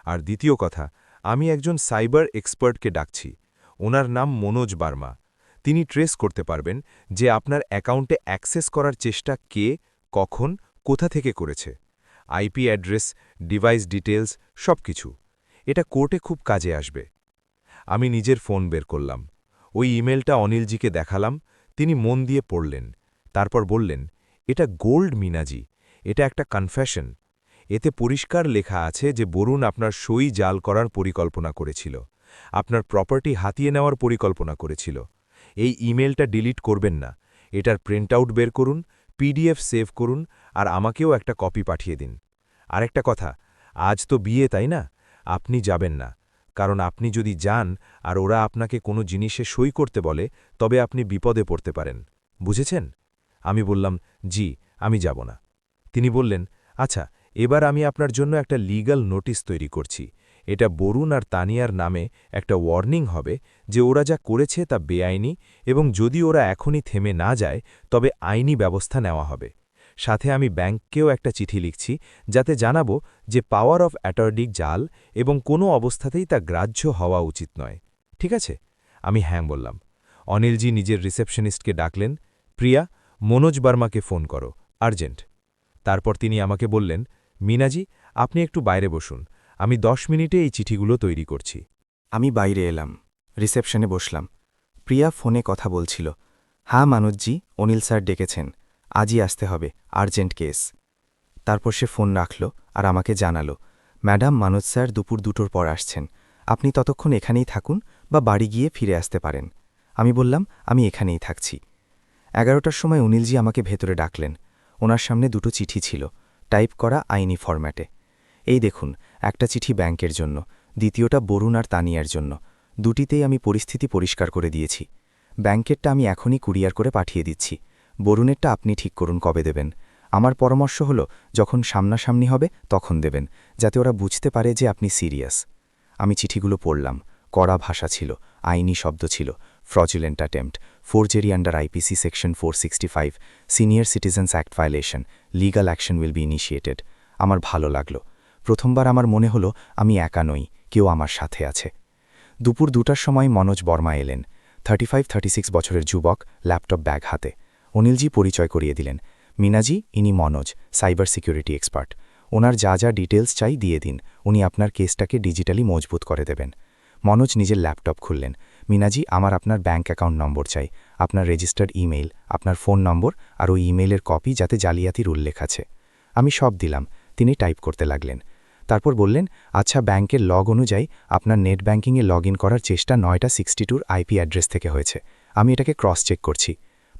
আর দ্বিতীয় কথা, আমি একজন সাইবার এক্সপার্টকে ডাকছি। ওনার নাম মনোজ বার্মা। তিনি ট্রেস করতে পারবেন যে আপনার অ্যাকাউন্টে অ্যাক্সেস করার চেষ্টা কে, কখন, কোথা থেকে করেছে। আইপি অ্যাড্রেস, ডিভাইস ডিটেলস সবকিছু। এটা কোর্টে খুব কাজে আসবে। আমি নিজের ফোন বের করলাম, ওই ইমেলটা অনিলজিকে দেখালাম। তিনি মন দিয়ে পড়লেন, তারপর বললেন, এটা গোল্ড মিনাজি, এটা একটা কনফেশন। এতে পরিষ্কার লেখা আছে যে বরুণ আপনার সই জাল করার পরিকল্পনা করেছিল, আপনার প্রপার্টি হাতিয়ে নেওয়ার পরিকল্পনা করেছিল। এই ইমেলটা ডিলিট করবেন না, এটার প্রিন্ট আউট বের করুন, পিডিএফ সেভ করুন, আর আমাকেও একটা কপি পাঠিয়ে দিন। আরেকটা কথা, আজ তো বিয়ে, তাই না? আপনি যাবেন না, কারণ আপনি যদি যান আর ওরা আপনাকে কোনো জিনিসে সই করতে বলে, তবে আপনি বিপদে পড়তে পারেন। বুঝেছেন? আমি বললাম, জি, আমি যাব না। তিনি বললেন, আচ্ছা, এবার আমি আপনার জন্য একটা লিগ্যাল নোটিশ তৈরি করছি। এটা বরুণ আর তানিয়ার নামে একটা ওয়ার্নিং হবে যে ওরা যা করেছে তা বেআইনি, এবং যদি ওরা এখনই থেমে না যায় তবে আইনি ব্যবস্থা নেওয়া হবে। সাথে আমি ব্যাংককেও একটা চিঠি লিখছি, যাতে জানাবো যে পাওয়ার অফ অ্যাটর্নি জাল এবং কোনো অবস্থাতেই তা গ্রাহ্য হওয়া উচিত নয়। ঠিক আছে? আমি হ্যাঁ বললাম। অনিলজি নিজের রিসেপশনিস্টকে ডাকলেন, প্রিয়া, মনোজ বার্মাকে ফোন করো, আর্জেন্ট। তারপর তিনি আমাকে বললেন, মিনাজি, আপনি একটু বাইরে বসুন, আমি 10 মিনিটে এই চিঠিগুলো তৈরি করছি। আমি বাইরে এলাম, রিসেপশনে বসলাম। প্রিয়া ফোনে কথা বলছিল। হ্যাঁ মানোজজি, অনিল স্যার ডেকেছেন, আজই আসতে হবে, আর্জেন্ট কেস। তারপর সে ফোন রাখল আর আমাকে জানালো, ম্যাডাম, মানোজ স্যার দুপুর 2টোর পর আসছেন, আপনি ততক্ষণ এখানেই থাকুন বা বাড়ি গিয়ে ফিরে আসতে পারেন। আমি বললাম, আমি এখানেই থাকছি। 11টার সময় অনিলজি আমাকে ভেতরে ডাকলেন। ওনার সামনে 2টো চিঠি ছিল, টাইপ করা আইনি ফরম্যাটে। এই দেখুন, একটা চিঠি ব্যাংকের জন্য, দ্বিতীয়টা বরুণ আর তানিয়ার জন্য। দুটিতেই আমি পরিস্থিতি পরিষ্কার করে দিয়েছি। ব্যাংকেরটা আমি এখনই কুরিয়ার করে পাঠিয়ে দিচ্ছি, বরুণেরটা আপনি ঠিক করুন কবে দেবেন। আমার পরামর্শ হলো, যখন সামনাসামনি হবে তখন দেবেন, যাতে ওরা বুঝতে পারে যে আপনি সিরিয়াস। আমি চিঠিগুলো পড়লাম, কড়া ভাষা ছিল, আইনি শব্দ ছিল, fraudulent attempt, forgery under IPC section 465, senior citizens act violation, legal action will be initiated. আমার ভালো লাগলো। প্রথমবার আমার মনে হলো আমি একা নই, কেউ আমার সাথে আছে। দুপুর 2টার সময় মনোজ বর্মা এলেন, 35-36 বছরের যুবক, ল্যাপটপ ব্যাগ হাতে। অনিলজি পরিচয় করিয়ে দিলেন, মিনাজি, ইনি মনোজ, সাইবার সিকিউরিটি এক্সপার্ট। ওনার যা যা ডিটেলস চাই দিয়ে দিন, উনি আপনার কেসটাকে ডিজিটালি মজবুত করে দেবেন। মনোজ নিজের ল্যাপটপ খুললেন। মিনাজি, আমার আপনার ব্যাঙ্ক অ্যাকাউন্ট নম্বর চাই, আপনার রেজিস্টার্ড ইমেইল, আপনার ফোন নম্বর আর ওই ইমেইলের কপি যাতে জালিয়াতির উল্লেখ আছে। আমি সব দিলাম। তিনি টাইপ করতে লাগলেন। তারপর বললেন, আচ্ছা, ব্যাংকের লগ অনুযায়ী আপনার নেট ব্যাংকিংয়ে লগ করার চেষ্টা 9টা62 আইপি অ্যাড্রেস থেকে হয়েছে। আমি এটাকে ক্রস চেক করছি।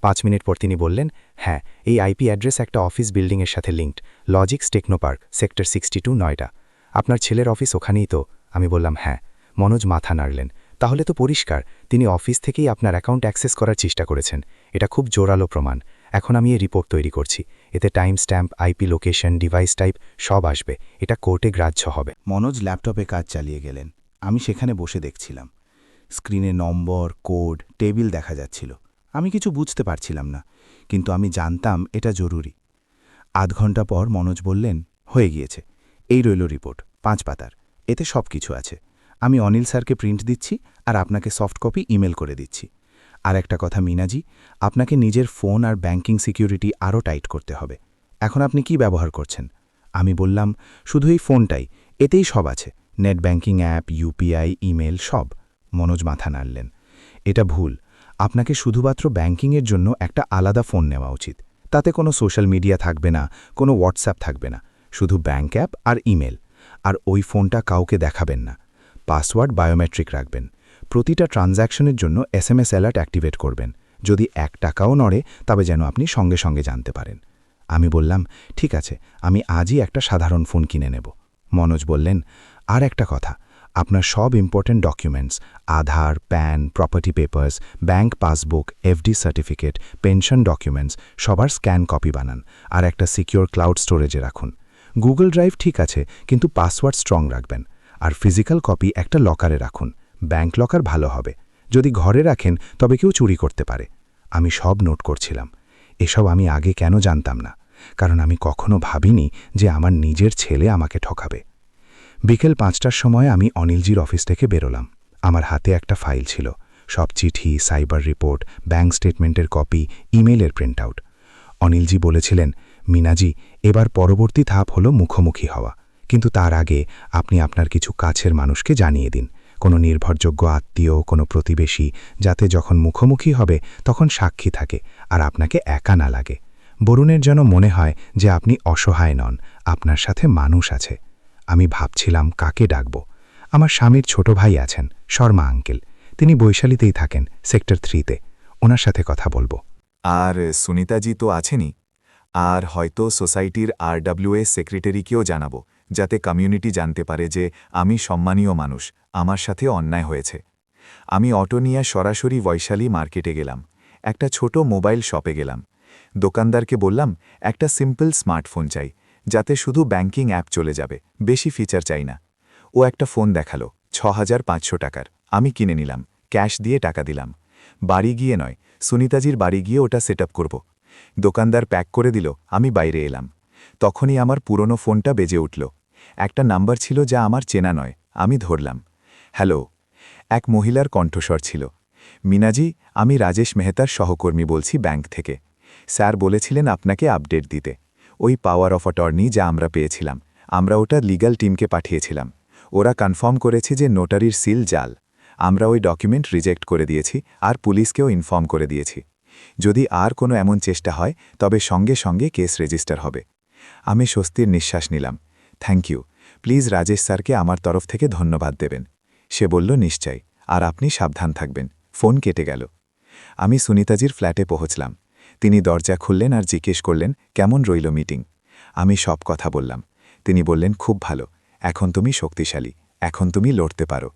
5 মিনিট পর তিনি বললেন, হ্যাঁ, এই আইপি অ্যাড্রেস একটা অফিস বিল্ডিংয়ের সাথে linked, logics Technopark, sector 62, Noida. আপনার ছেলের অফিস ওখানেই তো? আমি বললাম, হ্যাঁ। মনোজ মাথা নাড়লেন। তাহলে তো পরিষ্কার, তিনি অফিস থেকেই আপনার অ্যাকাউন্ট অ্যাক্সেস করার চেষ্টা করেছেন। এটা খুব জোরালো প্রমাণ। এখন আমি এই রিপোর্ট তৈরি করছি, এতে time stamp, IP location, device type সব আসবে। এটা কোর্টে গ্রাহ্য হবে। মনোজ ল্যাপটপে কাজ চালিয়ে গেলেন। আমি সেখানে বসে দেখছিলাম। স্ক্রিনে নম্বর, কোড, টেবিল দেখা যাচ্ছিল। আমি কিছু বুঝতে পারছিলাম না, কিন্তু আমি জানতাম এটা জরুরি। আধ ঘন্টা পর মনোজ বললেন, হয়ে গিয়েছে, এই রইল রিপোর্ট, 5 পাতার, এতে সব কিছু আছে। আমি অনিল স্যারকে প্রিন্ট দিচ্ছি আর আপনাকে সফট কপি ইমেল করে দিচ্ছি। আর একটা কথা মিনাজি, আপনাকে নিজের ফোন আর ব্যাংকিং সিকিউরিটি আরও টাইট করতে হবে। এখন আপনি কি ব্যবহার করছেন? আমি বললাম, শুধু এই ফোনটাই, এতেই সব আছে, net banking app, UPI, email, সব। মনোজ মাথা নাড়লেন। এটা ভুল, আপনাকে শুধুমাত্র ব্যাংকিংয়ের জন্য একটা আলাদা ফোন নেওয়া উচিত। তাতে কোনো সোশ্যাল মিডিয়া থাকবে না, কোনো হোয়াটসঅ্যাপ থাকবে না, শুধু ব্যাংক অ্যাপ আর ইমেল। আর ওই ফোনটা কাউকে দেখাবেন না। পাসওয়ার্ড বায়োমেট্রিক রাখবেন। প্রতিটা ট্রানজ্যাকশনের জন্য এসএমএস অ্যালার্ট অ্যাক্টিভেট করবেন। যদি 1 টাকাও নড়ে, তবে যেন আপনি সঙ্গে সঙ্গে জানতে পারেন। আমি বললাম, ঠিক আছে, আমি আজই একটা সাধারণ ফোন কিনে নেব। মনোজ বললেন, আর একটা কথা, আপনার সব important documents, Aadhaar, PAN, property papers, bank passbook, FD certificate, pension documents সবার স্ক্যান কপি বানান আর একটা সিকিউর ক্লাউড স্টোরেজে রাখুন। গুগল ড্রাইভ ঠিক আছে, কিন্তু পাসওয়ার্ড স্ট্রং রাখবেন। আর ফিজিক্যাল কপি একটা লকারে রাখুন। ব্যাংক লকার ভালো হবে। যদি ঘরে রাখেন তবে কেউ চুরি করতে পারে। আমি সব নোট করছিলাম। এসব আমি আগে কেন জানতাম না? কারণ আমি কখনো ভাবিনি যে আমার নিজের ছেলে আমাকে ঠকাবে। বিকেল 5টার সময় আমি অনিলজির অফিস থেকে বেরোলাম। আমার হাতে একটা ফাইল ছিল, সব চিঠি, সাইবার রিপোর্ট, ব্যাংক স্টেটমেন্টের কপি, ইমেইলের প্রিন্ট আউট। অনিলজি বলেছিলেন, মিনাজি, এবার পরবর্তী ধাপ হলো মুখোমুখি হওয়া। কিন্তু তার আগে আপনি আপনার কিছু কাছের মানুষকে জানিয়ে দিন, কোনো নির্ভরযোগ্য আত্মীয়, কোনো প্রতিবেশী, যাতে যখন মুখোমুখি হবে তখন সাক্ষী থাকে আর আপনাকে একা না লাগে। বরুণের যেন মনে হয় যে আপনি অসহায় নন, আপনার সাথে মানুষ আছে। আমি ভাবছিলাম কাকে ডাকব। আমার স্বামীর ছোট ভাই আছেন, শর্মা আঙ্কেল। তিনি বৈশালীতেই থাকেন, সেক্টর 3-তে। ওনার সাথে কথা বলবো। আর সুনিতাজি তো আছেনই। আর হয়তো সোসাইটির RWS সেক্রেটারিকেও জানাবো, যাতে কমিউনিটি জানতে পারে যে আমি সম্মানীয় মানুষ, আমার সাথে অন্যায় হয়েছে। আমি অটো নিয়ে সরাসরি বৈশালী মার্কেটে গেলাম। একটা ছোট মোবাইল শপে গেলাম। দোকানদারকে বললাম, একটা সিম্পল স্মার্টফোন চাই, যাতে শুধু ব্যাংকিং অ্যাপ চলে যাবে, বেশি ফিচার চাই না। ও একটা ফোন দেখালো, 6500 টাকার। আমি কিনে নিলাম, ক্যাশ দিয়ে টাকা দিলাম। বাড়ি গিয়ে নয়, সুনিতাজির বাড়ি গিয়ে ওটা সেট আপ করব। দোকানদার প্যাক করে দিল, আমি বাইরে এলাম। তখনই আমার পুরনো ফোনটা বেজে উঠল। একটা নাম্বার ছিল যা আমার চেনা নয়। আমি ধরলাম। হ্যালো। এক মহিলার কণ্ঠস্বর ছিল। মিনাজি, আমি রাজেশ মেহতার সহকর্মী বলছি ব্যাংক থেকে। স্যার বলেছিলেন আপনাকে আপডেট দিতে। ওই পাওয়ার অফ অ্যাটর্নি যা আমরা পেয়েছিলাম, আমরা ওটা লিগ্যাল টিমকে পাঠিয়েছিলাম। ওরা কনফার্ম করেছে যে নোটারির সিল জাল। আমরা ওই ডকুমেন্ট রিজেক্ট করে দিয়েছি আর পুলিশকেও ইনফর্ম করে দিয়েছি। যদি আর কোনো এমন চেষ্টা হয় তবে সঙ্গে সঙ্গে কেস রেজিস্টার হবে। আমি স্বস্তির নিঃশ্বাস নিলাম। Thank you. প্লিজ রাজেশ স্যারকে আমার তরফ থেকে ধন্যবাদ দেবেন। সে বলল, নিশ্চয়। আর আপনি সাবধান থাকবেন। ফোন কেটে গেল। আমি সুনিতাজির ফ্ল্যাটে পৌঁছলাম। তিনি দরজা খুললেন আর জিজ্ঞেস করলেন, কেমন রইল মিটিং? আমি সব কথা বললাম। তিনি বললেন, খুব ভালো। এখন তুমি শক্তিশালী, এখন তুমি লড়তে পারো।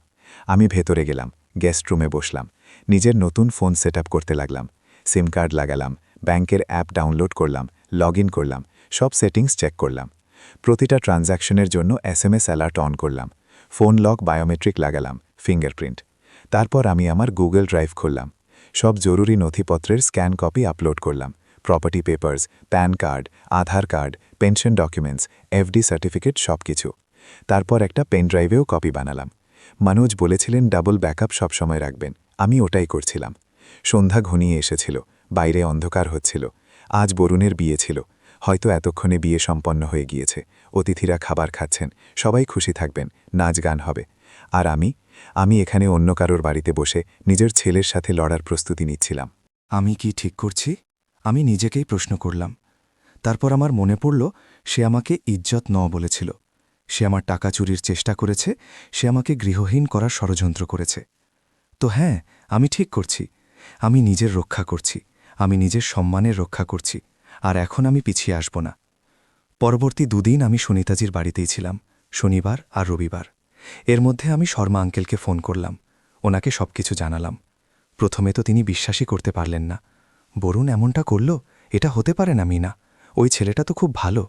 আমি ভেতরে গেলাম, গেস্ট রুমে বসলাম। নিজের নতুন ফোন সেট আপ করতে লাগলাম। সিম কার্ড লাগালাম, ব্যাংকের অ্যাপ ডাউনলোড করলাম, লগ ইন করলাম, সব সেটিংস চেক করলাম। প্রতিটা ট্রানজ্যাকশনের জন্য SMS অ্যালার্ট অন করলাম। ফোন লক বায়োমেট্রিক লাগালাম, ফিঙ্গারপ্রিন্ট। তারপর আমি আমার গুগল ড্রাইভ খুললাম। সব জরুরি নথিপত্রের স্ক্যান কপি আপলোড করলাম। Property papers, PAN card, Aadhaar card, pension documents, FD certificate, সব কিছু। তারপর একটা পেন ড্রাইভেও কপি বানালাম। মনোজ বলেছিলেন ডাবল ব্যাকআপ সবসময় রাখবেন। আমি ওটাই করছিলাম। সন্ধ্যা ঘনিয়ে এসেছিল, বাইরে অন্ধকার হচ্ছিল। আজ বরুণের বিয়ে ছিল। হয়তো এতক্ষণে বিয়ে সম্পন্ন হয়ে গিয়েছে। অতিথিরা খাবার খাচ্ছেন, সবাই খুশি থাকবেন, নাচ গান হবে। আর আমি এখানে অন্য কারোর বাড়িতে বসে নিজের ছেলের সাথে লড়ার প্রস্তুতি নিচ্ছিলাম। আমি কি ঠিক করছি? আমি নিজেকেই প্রশ্ন করলাম। তারপর আমার মনে পড়ল, সে আমাকে ইজ্জত ন বলেছিল। সে আমার টাকা চুরির চেষ্টা করেছে, সে আমাকে গৃহহীন করার ষড়যন্ত্র করেছে। তো হ্যাঁ, আমি ঠিক করছি। আমি নিজের রক্ষা করছি, আমি নিজের সম্মানের রক্ষা করছি। আর এখন আমি পিছিয়ে আসব না। পরবর্তী 2 দিন আমি সুনিতাজির বাড়িতেই ছিলাম, শনিবার আর রবিবার। এর মধ্যে আমি শর্মা আঙ্কেলকে ফোন করলাম, ওনাকে সবকিছু জানালাম। প্রথমে তো তিনি বিশ্বাসই করতে পারলেন না। বরুণ এমনটা করল, এটা হতে পারে না মিনা, ওই ছেলেটা তো খুব ভালো।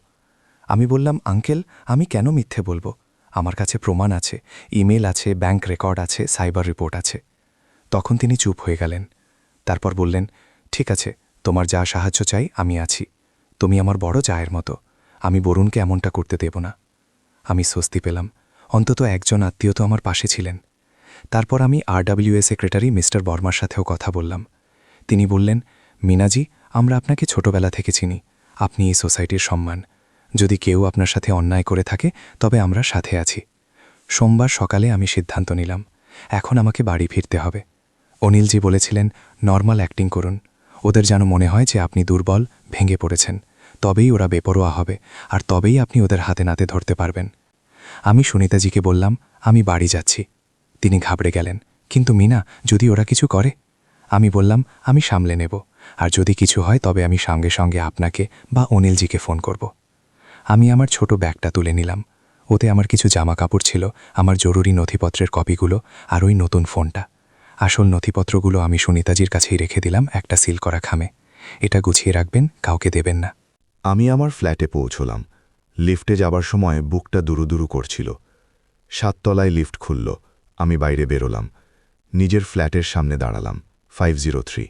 আমি বললাম, আঙ্কেল, আমি কেন মিথ্যে বলবো? আমার কাছে প্রমাণ আছে, ইমেল আছে, ব্যাংক রেকর্ড আছে, সাইবার রিপোর্ট আছে। তখন তিনি চুপ হয়ে গেলেন। তারপর বললেন, ঠিক আছে, তোমার যা সাহায্য চাই আমি আছি। তুমি আমার বড় জায়ের মতো, আমি বরুণকে এমনটা করতে দেব না। আমি স্বস্তি পেলাম, অন্তত একজন আত্মীয় তো আমার পাশে ছিলেন। তারপর আমি RWS সেক্রেটারি মিস্টার বর্মার সাথেও কথা বললাম। তিনি বললেন, মিনাজি, আমরা আপনাকে ছোটবেলা থেকে চিনি। আপনি এই সোসাইটির সম্মান। যদি কেউ আপনার সাথে অন্যায় করে থাকে তবে আমরা সাথে আছি। সোমবার সকালে আমি সিদ্ধান্ত নিলাম, এখন আমাকে বাড়ি ফিরতে হবে। অনিলজি বলেছিলেন, নর্মাল অ্যাক্টিং করুন, ওদের যেন মনে হয় যে আপনি দুর্বল, ভেঙে পড়েছেন। তবেই ওরা বেপরোয়া হবে, আর তবেই আপনি ওদের হাতে নাতে ধরতে পারবেন। আমি সুনিতাজিকে বললাম, আমি বাড়ি যাচ্ছি। তিনি ঘাবড়ে গেলেন, কিন্তু মিনা, যদি ওরা কিছু করে? আমি বললাম, আমি সামলে নেব, আর যদি কিছু হয় তবে আমি সঙ্গে সঙ্গে আপনাকে বা অনিলজিকে ফোন করব। আমি আমার ছোট ব্যাগটা তুলে নিলাম। ওতে আমার কিছু জামা কাপড় ছিল, আমার জরুরি নথিপত্রের কপিগুলো আর ওই নতুন ফোনটা। আসল নথিপত্রগুলো আমি সুনিতাজির কাছেই রেখে দিলাম একটা সিল করা খামে। এটা গুছিয়ে রাখবেন, কাউকে দেবেন না। আমি আমার ফ্ল্যাটে পৌঁছলাম। লিফটে যাবার সময় বুকটা দুরুদুরু করছিল। 7 তলায় লিফট খুলল। আমি বাইরে বেরোলাম। নিজের ফ্ল্যাটের সামনে দাঁড়ালাম। 503।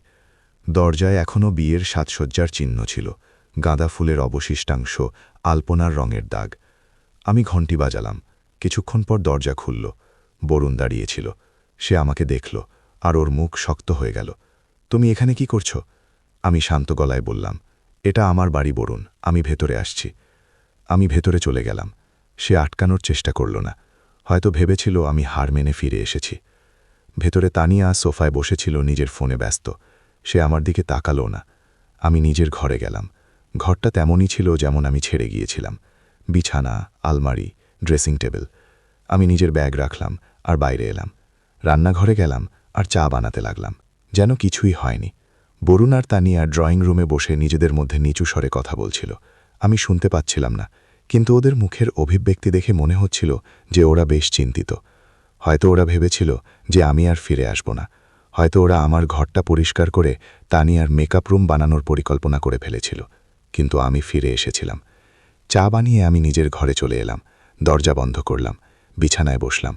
দরজায় এখনও বিয়ের সাজসজ্জার চিহ্ন ছিল, গাঁদা ফুলের অবশিষ্টাংশ, আলপনার রঙের দাগ। আমি ঘণ্টি বাজালাম। কিছুক্ষণ পর দরজা খুলল। বরুণ দাঁড়িয়েছিল। সে আমাকে দেখল, আর ওর মুখ শক্ত হয়ে গেল। তুমি এখানে কি করছো? আমি শান্ত গলায় বললাম, এটা আমার বাড়ি বরুণ, আমি ভেতরে আসছি। আমি ভেতরে চলে গেলাম। সে আটকানোর চেষ্টা করল না, হয়তো ভেবেছিল আমি হার মেনে ফিরে এসেছি। ভেতরে তানিয়া সোফায় বসেছিল, নিজের ফোনে ব্যস্ত। সে আমার দিকে তাকালো না। আমি নিজের ঘরে গেলাম। ঘরটা তেমনই ছিল যেমন আমি ছেড়ে গিয়েছিলাম। বিছানা, আলমারি, ড্রেসিং টেবিল। আমি নিজের ব্যাগ রাখলাম আর বাইরে এলাম। রান্নাঘরে গেলাম আর চা বানাতে লাগলাম, যেন কিছুই হয়নি। বরুণ আর তানিয়া ড্রয়িং রুমে বসে নিজেদের মধ্যে নিচু স্বরে কথা বলছিল। আমি শুনতে পাচ্ছিলাম না, কিন্তু ওদের মুখের অভিব্যক্তি দেখে মনে হচ্ছিল যে ওরা বেশ চিন্তিত। হয়তো ওরা ভেবেছিল যে আমি আর ফিরে আসব না। হয়তো ওরা আমার ঘরটা পরিষ্কার করে তানিয়ার মেকআপ রুম বানানোর পরিকল্পনা করে ফেলেছিল। কিন্তু আমি ফিরে এসেছিলাম। চা বানিয়ে আমি নিজের ঘরে চলে এলাম। দরজা বন্ধ করলাম। বিছানায় বসলাম।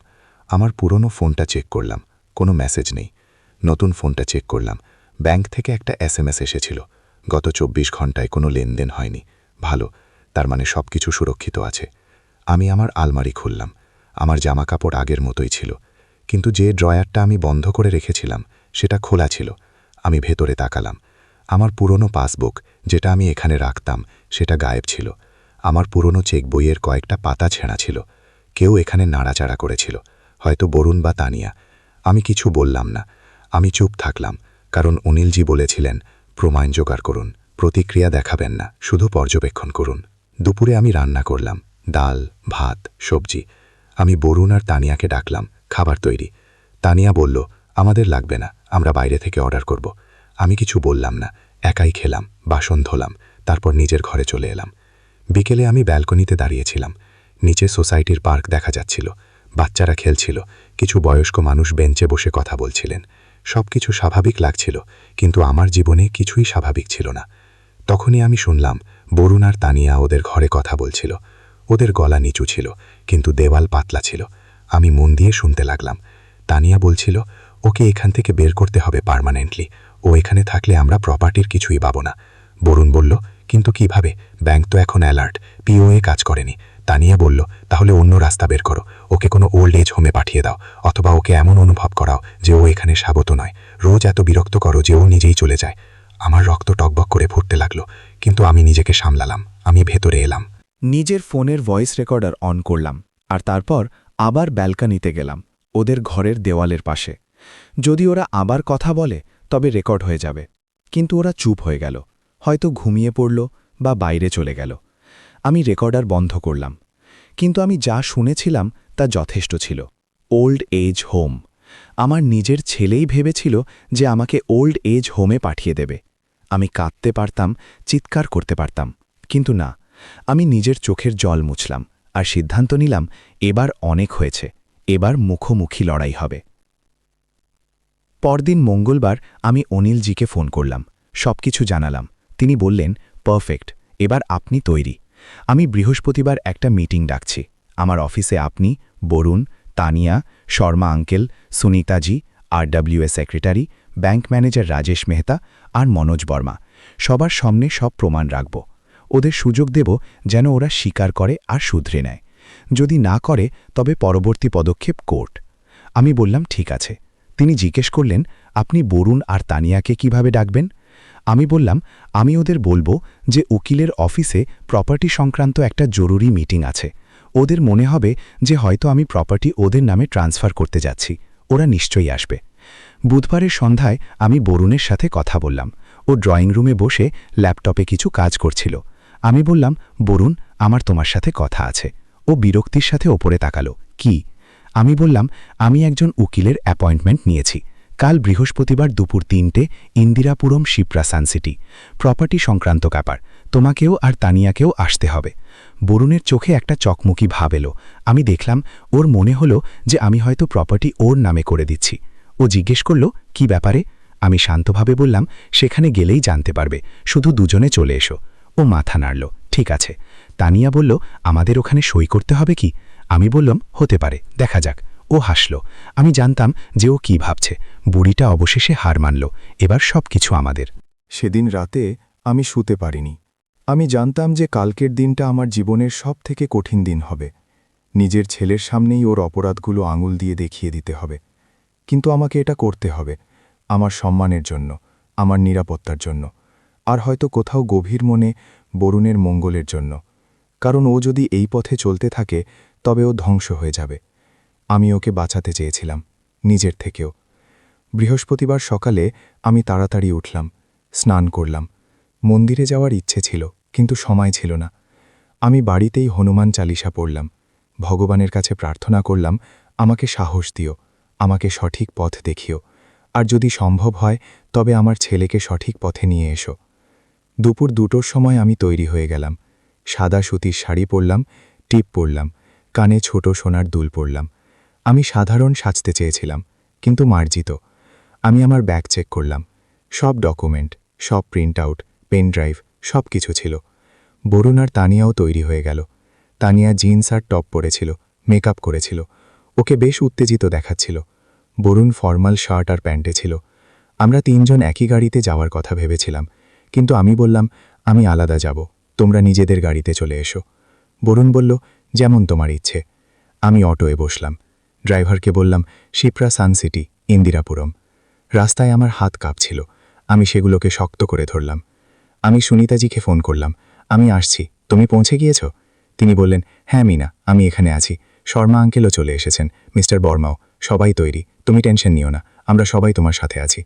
আমার পুরনো ফোনটা চেক করলাম, কোনো মেসেজ নেই। নতুন ফোনটা চেক করলাম। ব্যাংক থেকে একটা SMS এসেছিল। গত 24 ঘন্টায় কোনো লেনদেন হয়নি। ভালো, তার মানে সব কিছু সুরক্ষিত আছে। আমি আমার আলমারি খুললাম। আমার জামাকাপড় আগের মতোই ছিল, কিন্তু যে ড্রয়ারটা আমি বন্ধ করে রেখেছিলাম সেটা খোলা ছিল। আমি ভেতরে তাকালাম। আমার পুরনো পাসবুক, যেটা আমি এখানে রাখতাম, সেটা গায়েব ছিল। আমার পুরনো চেক বইয়ের কয়েকটা পাতা ছেঁড়া ছিল। কেউ এখানে নাড়াচাড়া করেছিল, হয়তো বরুণ বা তানিয়া। আমি কিছু বললাম না। আমি চুপ থাকলাম, কারণ অনিলজি বলেছিলেন, প্রমাণ জোগাড় করুন, প্রতিক্রিয়া দেখাবেন না, শুধু পর্যবেক্ষণ করুন। দুপুরে আমি রান্না করলাম, ডাল, ভাত, সবজি। আমি বরুণ আর তানিয়াকে ডাকলাম, খাবার তৈরি। তানিয়া বলল, আমাদের লাগবে না, আমরা বাইরে থেকে অর্ডার করব। আমি কিছু বললাম না, একাই খেলাম, বাসন ধোলাম, তারপর নিজের ঘরে চলে এলাম। বিকেলে আমি ব্যালকনিতে দাঁড়িয়েছিলাম। নিচে সোসাইটির পার্ক দেখা যাচ্ছিল। বাচ্চারা খেলছিল, কিছু বয়স্ক মানুষ বেঞ্চে বসে কথা বলছিলেন। সব কিছু স্বাভাবিক লাগছিল, কিন্তু আমার জীবনে কিছুই স্বাভাবিক ছিল না। তখনই আমি শুনলাম বরুণ আর তানিয়া ওদের ঘরে কথা বলছিল। ওদের গলা নিচু ছিল, কিন্তু দেওয়াল পাতলা ছিল। আমি মন দিয়ে শুনতে লাগলাম। তানিয়া বলছিল, ওকে এখান থেকে বের করতে হবে পার্মানেন্টলি। ও এখানে থাকলে আমরা প্রপার্টির কিছুই পাবো না। বরুণ বলল, কিন্তু কিভাবে? ব্যাংক তো এখন অ্যালার্ট, POA কাজ করেনি। তানিয়া বলল, তাহলে অন্য রাস্তা বের করো। ওকে কোনো ওল্ড এজ হোমে পাঠিয়ে দাও, অথবা ওকে এমন অনুভব করাও যে ও এখানে স্বাগত নয়। রোজ এত বিরক্ত করো যে ও নিজেই চলে যায়। আমার রক্ত টকবক করে ফুটতে লাগলো, কিন্তু আমি নিজেকে সামলালাম। আমি ভেতরে এলাম। নিজের ফোনের ভয়েস রেকর্ডার অন করলাম, আর তারপর আবার ব্যালকনিতে গেলাম, ওদের ঘরের দেওয়ালের পাশে। যদি ওরা আবার কথা বলে তবে রেকর্ড হয়ে যাবে। কিন্তু ওরা চুপ হয়ে গেল, হয়তো ঘুমিয়ে পড়ল বা বাইরে চলে গেল। আমি রেকর্ডার বন্ধ করলাম, কিন্তু আমি যা শুনেছিলাম তা যথেষ্ট ছিল। Old age home. আমার নিজের ছেলেই ভেবেছিল যে আমাকে ওল্ড এজ হোমে পাঠিয়ে দেবে। আমি কাঁদতে পারতাম, চিৎকার করতে পারতাম, কিন্তু না। আমি নিজের চোখের জল মুছলাম আর সিদ্ধান্ত নিলাম, এবার অনেক হয়েছে, এবার মুখোমুখি লড়াই হবে। পরদিন মঙ্গলবার আমি অনিলজিকে ফোন করলাম, সবকিছু জানালাম। তিনি বললেন, পারফেক্ট, এবার আপনি তৈরি। আমি বৃহস্পতিবার একটা মিটিং ডাকছি। আমার অফিসে আপনি, বরুণ, তানিয়া, শর্মা আঙ্কেল, সুনিতাজি, RWA secretary, bank manager Rajesh Mehta আর মনোজ বর্মা, সবার সামনে সব প্রমাণ রাখব। ওদের সুযোগ দেব যেন ওরা স্বীকার করে আর শুধরে নেয়। যদি না করে তবে পরবর্তী পদক্ষেপ কোর্ট। আমি বললাম, ঠিক আছে। তিনি জিজ্ঞেস করলেন, আপনি বরুণ আর তানিয়াকে কিভাবে ডাকবেন? আমি বললাম, আমি ওদের বলবো যে উকিলের অফিসে প্রপার্টি সংক্রান্ত একটা জরুরি মিটিং আছে। ওদের মনে হবে যে হয়তো আমি প্রপার্টি ওদের নামে ট্রান্সফার করতে যাচ্ছি। ওরা নিশ্চয়ই আসবে। বুধবারের সন্ধ্যায় আমি বরুণের সাথে কথা বললাম। ও ড্রয়িং রুমে বসে ল্যাপটপে কিছু কাজ করছিল। আমি বললাম, বরুণ, আমার তোমার সাথে কথা আছে। ও বিরক্তির সাথে ওপরে তাকালো। কি? আমি বললাম, আমি একজন উকিলের অ্যাপয়েন্টমেন্ট নিয়েছি। কাল বৃহস্পতিবার দুপুর 3টে, ইন্দিরাপুরম, শিপ্রা সানসিটি। প্রপার্টি সংক্রান্ত ব্যাপার। তোমাকেও আর তানিয়াকেও আসতে হবে। বরুণের চোখে একটা চকমকি ভাব এলো। আমি দেখলাম ওর মনে হলো যে আমি হয়তো প্রপার্টি ওর নামে করে দিচ্ছি। ও জিজ্ঞেস করল, কি ব্যাপারে? আমি শান্তভাবে বললাম, সেখানে গেলেই জানতে পারবে, শুধু দুজনে চলে এসো। ও মাথা নাড়ল, ঠিক আছে। তানিয়া বলল, আমাদের ওখানে সই করতে হবে কি? আমি বললাম, হতে পারে, দেখা যাক। ও হাসল। আমি জানতাম যে ও কি ভাবছে। বুড়িটা অবশেষে হার মানল। এবার সব কিছু আমাদের। সেদিন রাতে আমি শুতে পারিনি। আমি জানতাম যে কালকের দিনটা আমার জীবনের সবথেকে কঠিন দিন হবে। নিজের ছেলের সামনেই ওর অপরাধগুলো আঙুল দিয়ে দেখিয়ে দিতে হবে। কিন্তু আমাকে এটা করতে হবে, আমার সম্মানের জন্য, আমার নিরাপত্তার জন্য, আর হয়তো কোথাও গভীর মনে বরুণের মঙ্গলের জন্য। কারণ ও যদি এই পথে চলতে থাকে তবে ও ধ্বংস হয়ে যাবে। আমি ওকে বাঁচাতে চেয়েছিলাম, নিজের থেকেও। বৃহস্পতিবার সকালে আমি তাড়াতাড়ি উঠলাম, স্নান করলাম। মন্দিরে যাওয়ার ইচ্ছে ছিল, কিন্তু সময় ছিল না। আমি বাড়িতেই হনুমান চালিসা পড়লাম। ভগবানের কাছে প্রার্থনা করলাম, আমাকে সাহস দিও, আমাকে সঠিক পথ দেখিও, আর যদি সম্ভব হয় তবে আমার ছেলেকে সঠিক পথে নিয়ে এসো। দুপুর 2টোর সময় আমি তৈরি হয়ে গেলাম। সাদা সুতির শাড়ি পরলাম, টিপ পরলাম, কানে ছোট সোনার দুল পরলাম। আমি সাধারণ সাজতে চেয়েছিলাম, কিন্তু মার্জিত। আমি আমার ব্যাগ চেক করলাম। সব ডকুমেন্ট, সব প্রিন্ট আউট, পেন ড্রাইভ, সব কিছু ছিল। বরুণ আর তানিয়াও তৈরি হয়ে গেল। তানিয়া জিন্স আর টপ পরেছিল, মেকআপ করেছিল। ওকে বেশ উত্তেজিত দেখাচ্ছিল। বরুণ ফর্মাল শার্ট আর প্যান্টে ছিল। আমরা 3জন একই গাড়িতে যাওয়ার কথা ভেবেছিলাম, কিন্তু আমি বললাম, আমি আলাদা যাব, তোমরা নিজেদের গাড়িতে চলে এসো। বরুণ বলল, যেমন তোমার ইচ্ছে। আমি অটোয় বসলাম। ড্রাইভারকে বললাম, শিপ্রা সানসিটি, ইন্দিরাপুরম। রাস্তায় আমার হাত কাঁপছিল। আমি সেগুলোকে শক্ত করে ধরলাম। আমি সুনিতাজিকে ফোন করলাম, আমি আসছি, তুমি পৌঁছে গিয়েছ? তিনি বললেন, হ্যাঁ মিনা, আমি এখানে আছি। শর্মা আঙ্কেলও চলে এসেছেন, মিস্টার বর্মাও, সবাই তৈরি, তুমি টেনশন নিও না, আমরা সবাই তোমার সাথে আছি।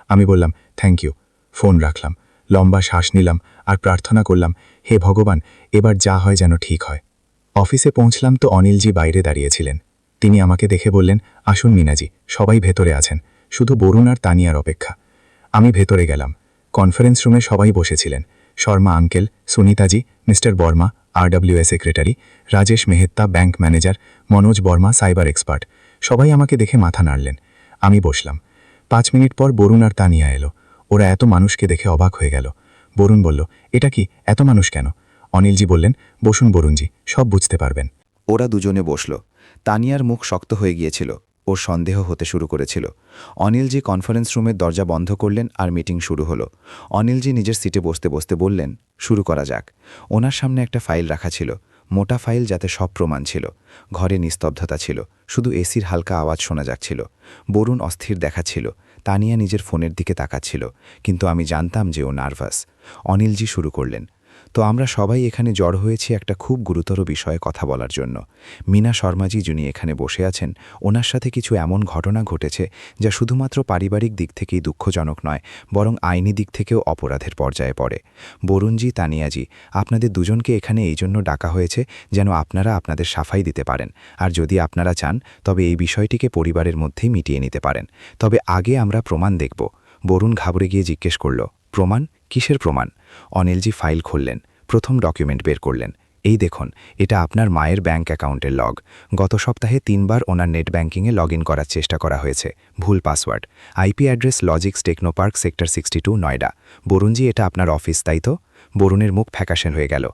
আমি বললাম, থ্যাংক ইউ। ফোন রাখলাম, লম্বা শ্বাস নিলাম আর প্রার্থনা করলাম, হে ভগবান, এবার যা হয় যেন ঠিক হয়। অফিসে পৌঁছলাম তো অনিলজি বাইরে দাঁড়িয়েছিলেন। তিনি আমাকে দেখে বললেন, আসুন মিনাজি, সবাই ভেতরে আছেন, শুধু বরুণ আর তানিয়ার অপেক্ষা। আমি ভেতরে গেলাম। কনফারেন্স রুমে সবাই বসেছিলেন। শর্মা আঙ্কেল, সুনিতাজি, mister Verma, RWA secretary, Rajesh Mehta bank manager, Manoj Verma cyber expert. সবাই আমাকে দেখে মাথা নাড়লেন। আমি বসলাম। 5 মিনিট পর বরুণ আর তানিয়া এলো। ওরা এত মানুষকে দেখে অবাক হয়ে গেল। বরুণ বলল, এটা কি, এত মানুষ কেন? অনিলজি বললেন, বসুন বরুণজি, সব বুঝতে পারবেন। ওরা দুজনে বসল। তানিয়ার মুখ শক্ত হয়ে গিয়েছিল, ওর সন্দেহ হতে শুরু করেছিল। অনিলজি কনফারেন্স রুমের দরজা বন্ধ করলেন আর মিটিং শুরু হলো। অনিলজি নিজের সিটে বসতে বসতে বললেন, শুরু করা যাক। ওনার সামনে একটা ফাইল রাখা ছিল, মোটা ফাইল যাতে সব প্রমাণ ছিল। ঘরে নিস্তব্ধতা ছিল, শুধু এসির হালকা আওয়াজ শোনা যাচ্ছিল। বরুণ অস্থির দেখাচ্ছিল, তানিয়া নিজের ফোনের দিকে তাকাচ্ছিল, কিন্তু আমি জানতাম যে ও নার্ভাস। অনিলজি শুরু করলেন, তো আমরা সবাই এখানে জড় হয়েছি একটা খুব গুরুতর বিষয়ে কথা বলার জন্য। মিনা শর্মাজি যিনি এখানে বসে আছেন, ওনার সাথে কিছু এমন ঘটনা ঘটেছে যা শুধুমাত্র পারিবারিক দিক থেকেই দুঃখজনক নয়, বরং আইনি দিক থেকেও অপরাধের পর্যায়ে পড়ে। বরুণজি, তানিয়াজি, আপনাদের দুজনকে এখানে এই জন্য ডাকা হয়েছে যেন আপনারা আপনাদের সাফাই দিতে পারেন, আর যদি আপনারা চান তবে এই বিষয়টিকে পরিবারের মধ্যেই মিটিয়ে নিতে পারেন। তবে আগে আমরা প্রমাণ দেখব। বরুণ ঘাবড়ে গিয়ে জিজ্ঞেস করল, প্রমাণ? কিসের প্রমাণ? অনিলজি ফাইল খুললেন, প্রথম ডকুমেন্ট বের করলেন। এই দেখুন, এটা আপনার মায়ের ব্যাংক অ্যাকাউন্টের লগ। গত সপ্তাহে 3 বার ওনার নেট ব্যাংকিংয়ে লগ করার চেষ্টা করা হয়েছে, ভুল password. IP address Logix Technopark sector 62 Noida. বরুণজি, এটা আপনার অফিস, তাই তো? বরুণের মুখ ফ্যাকাশে হয়ে গেল।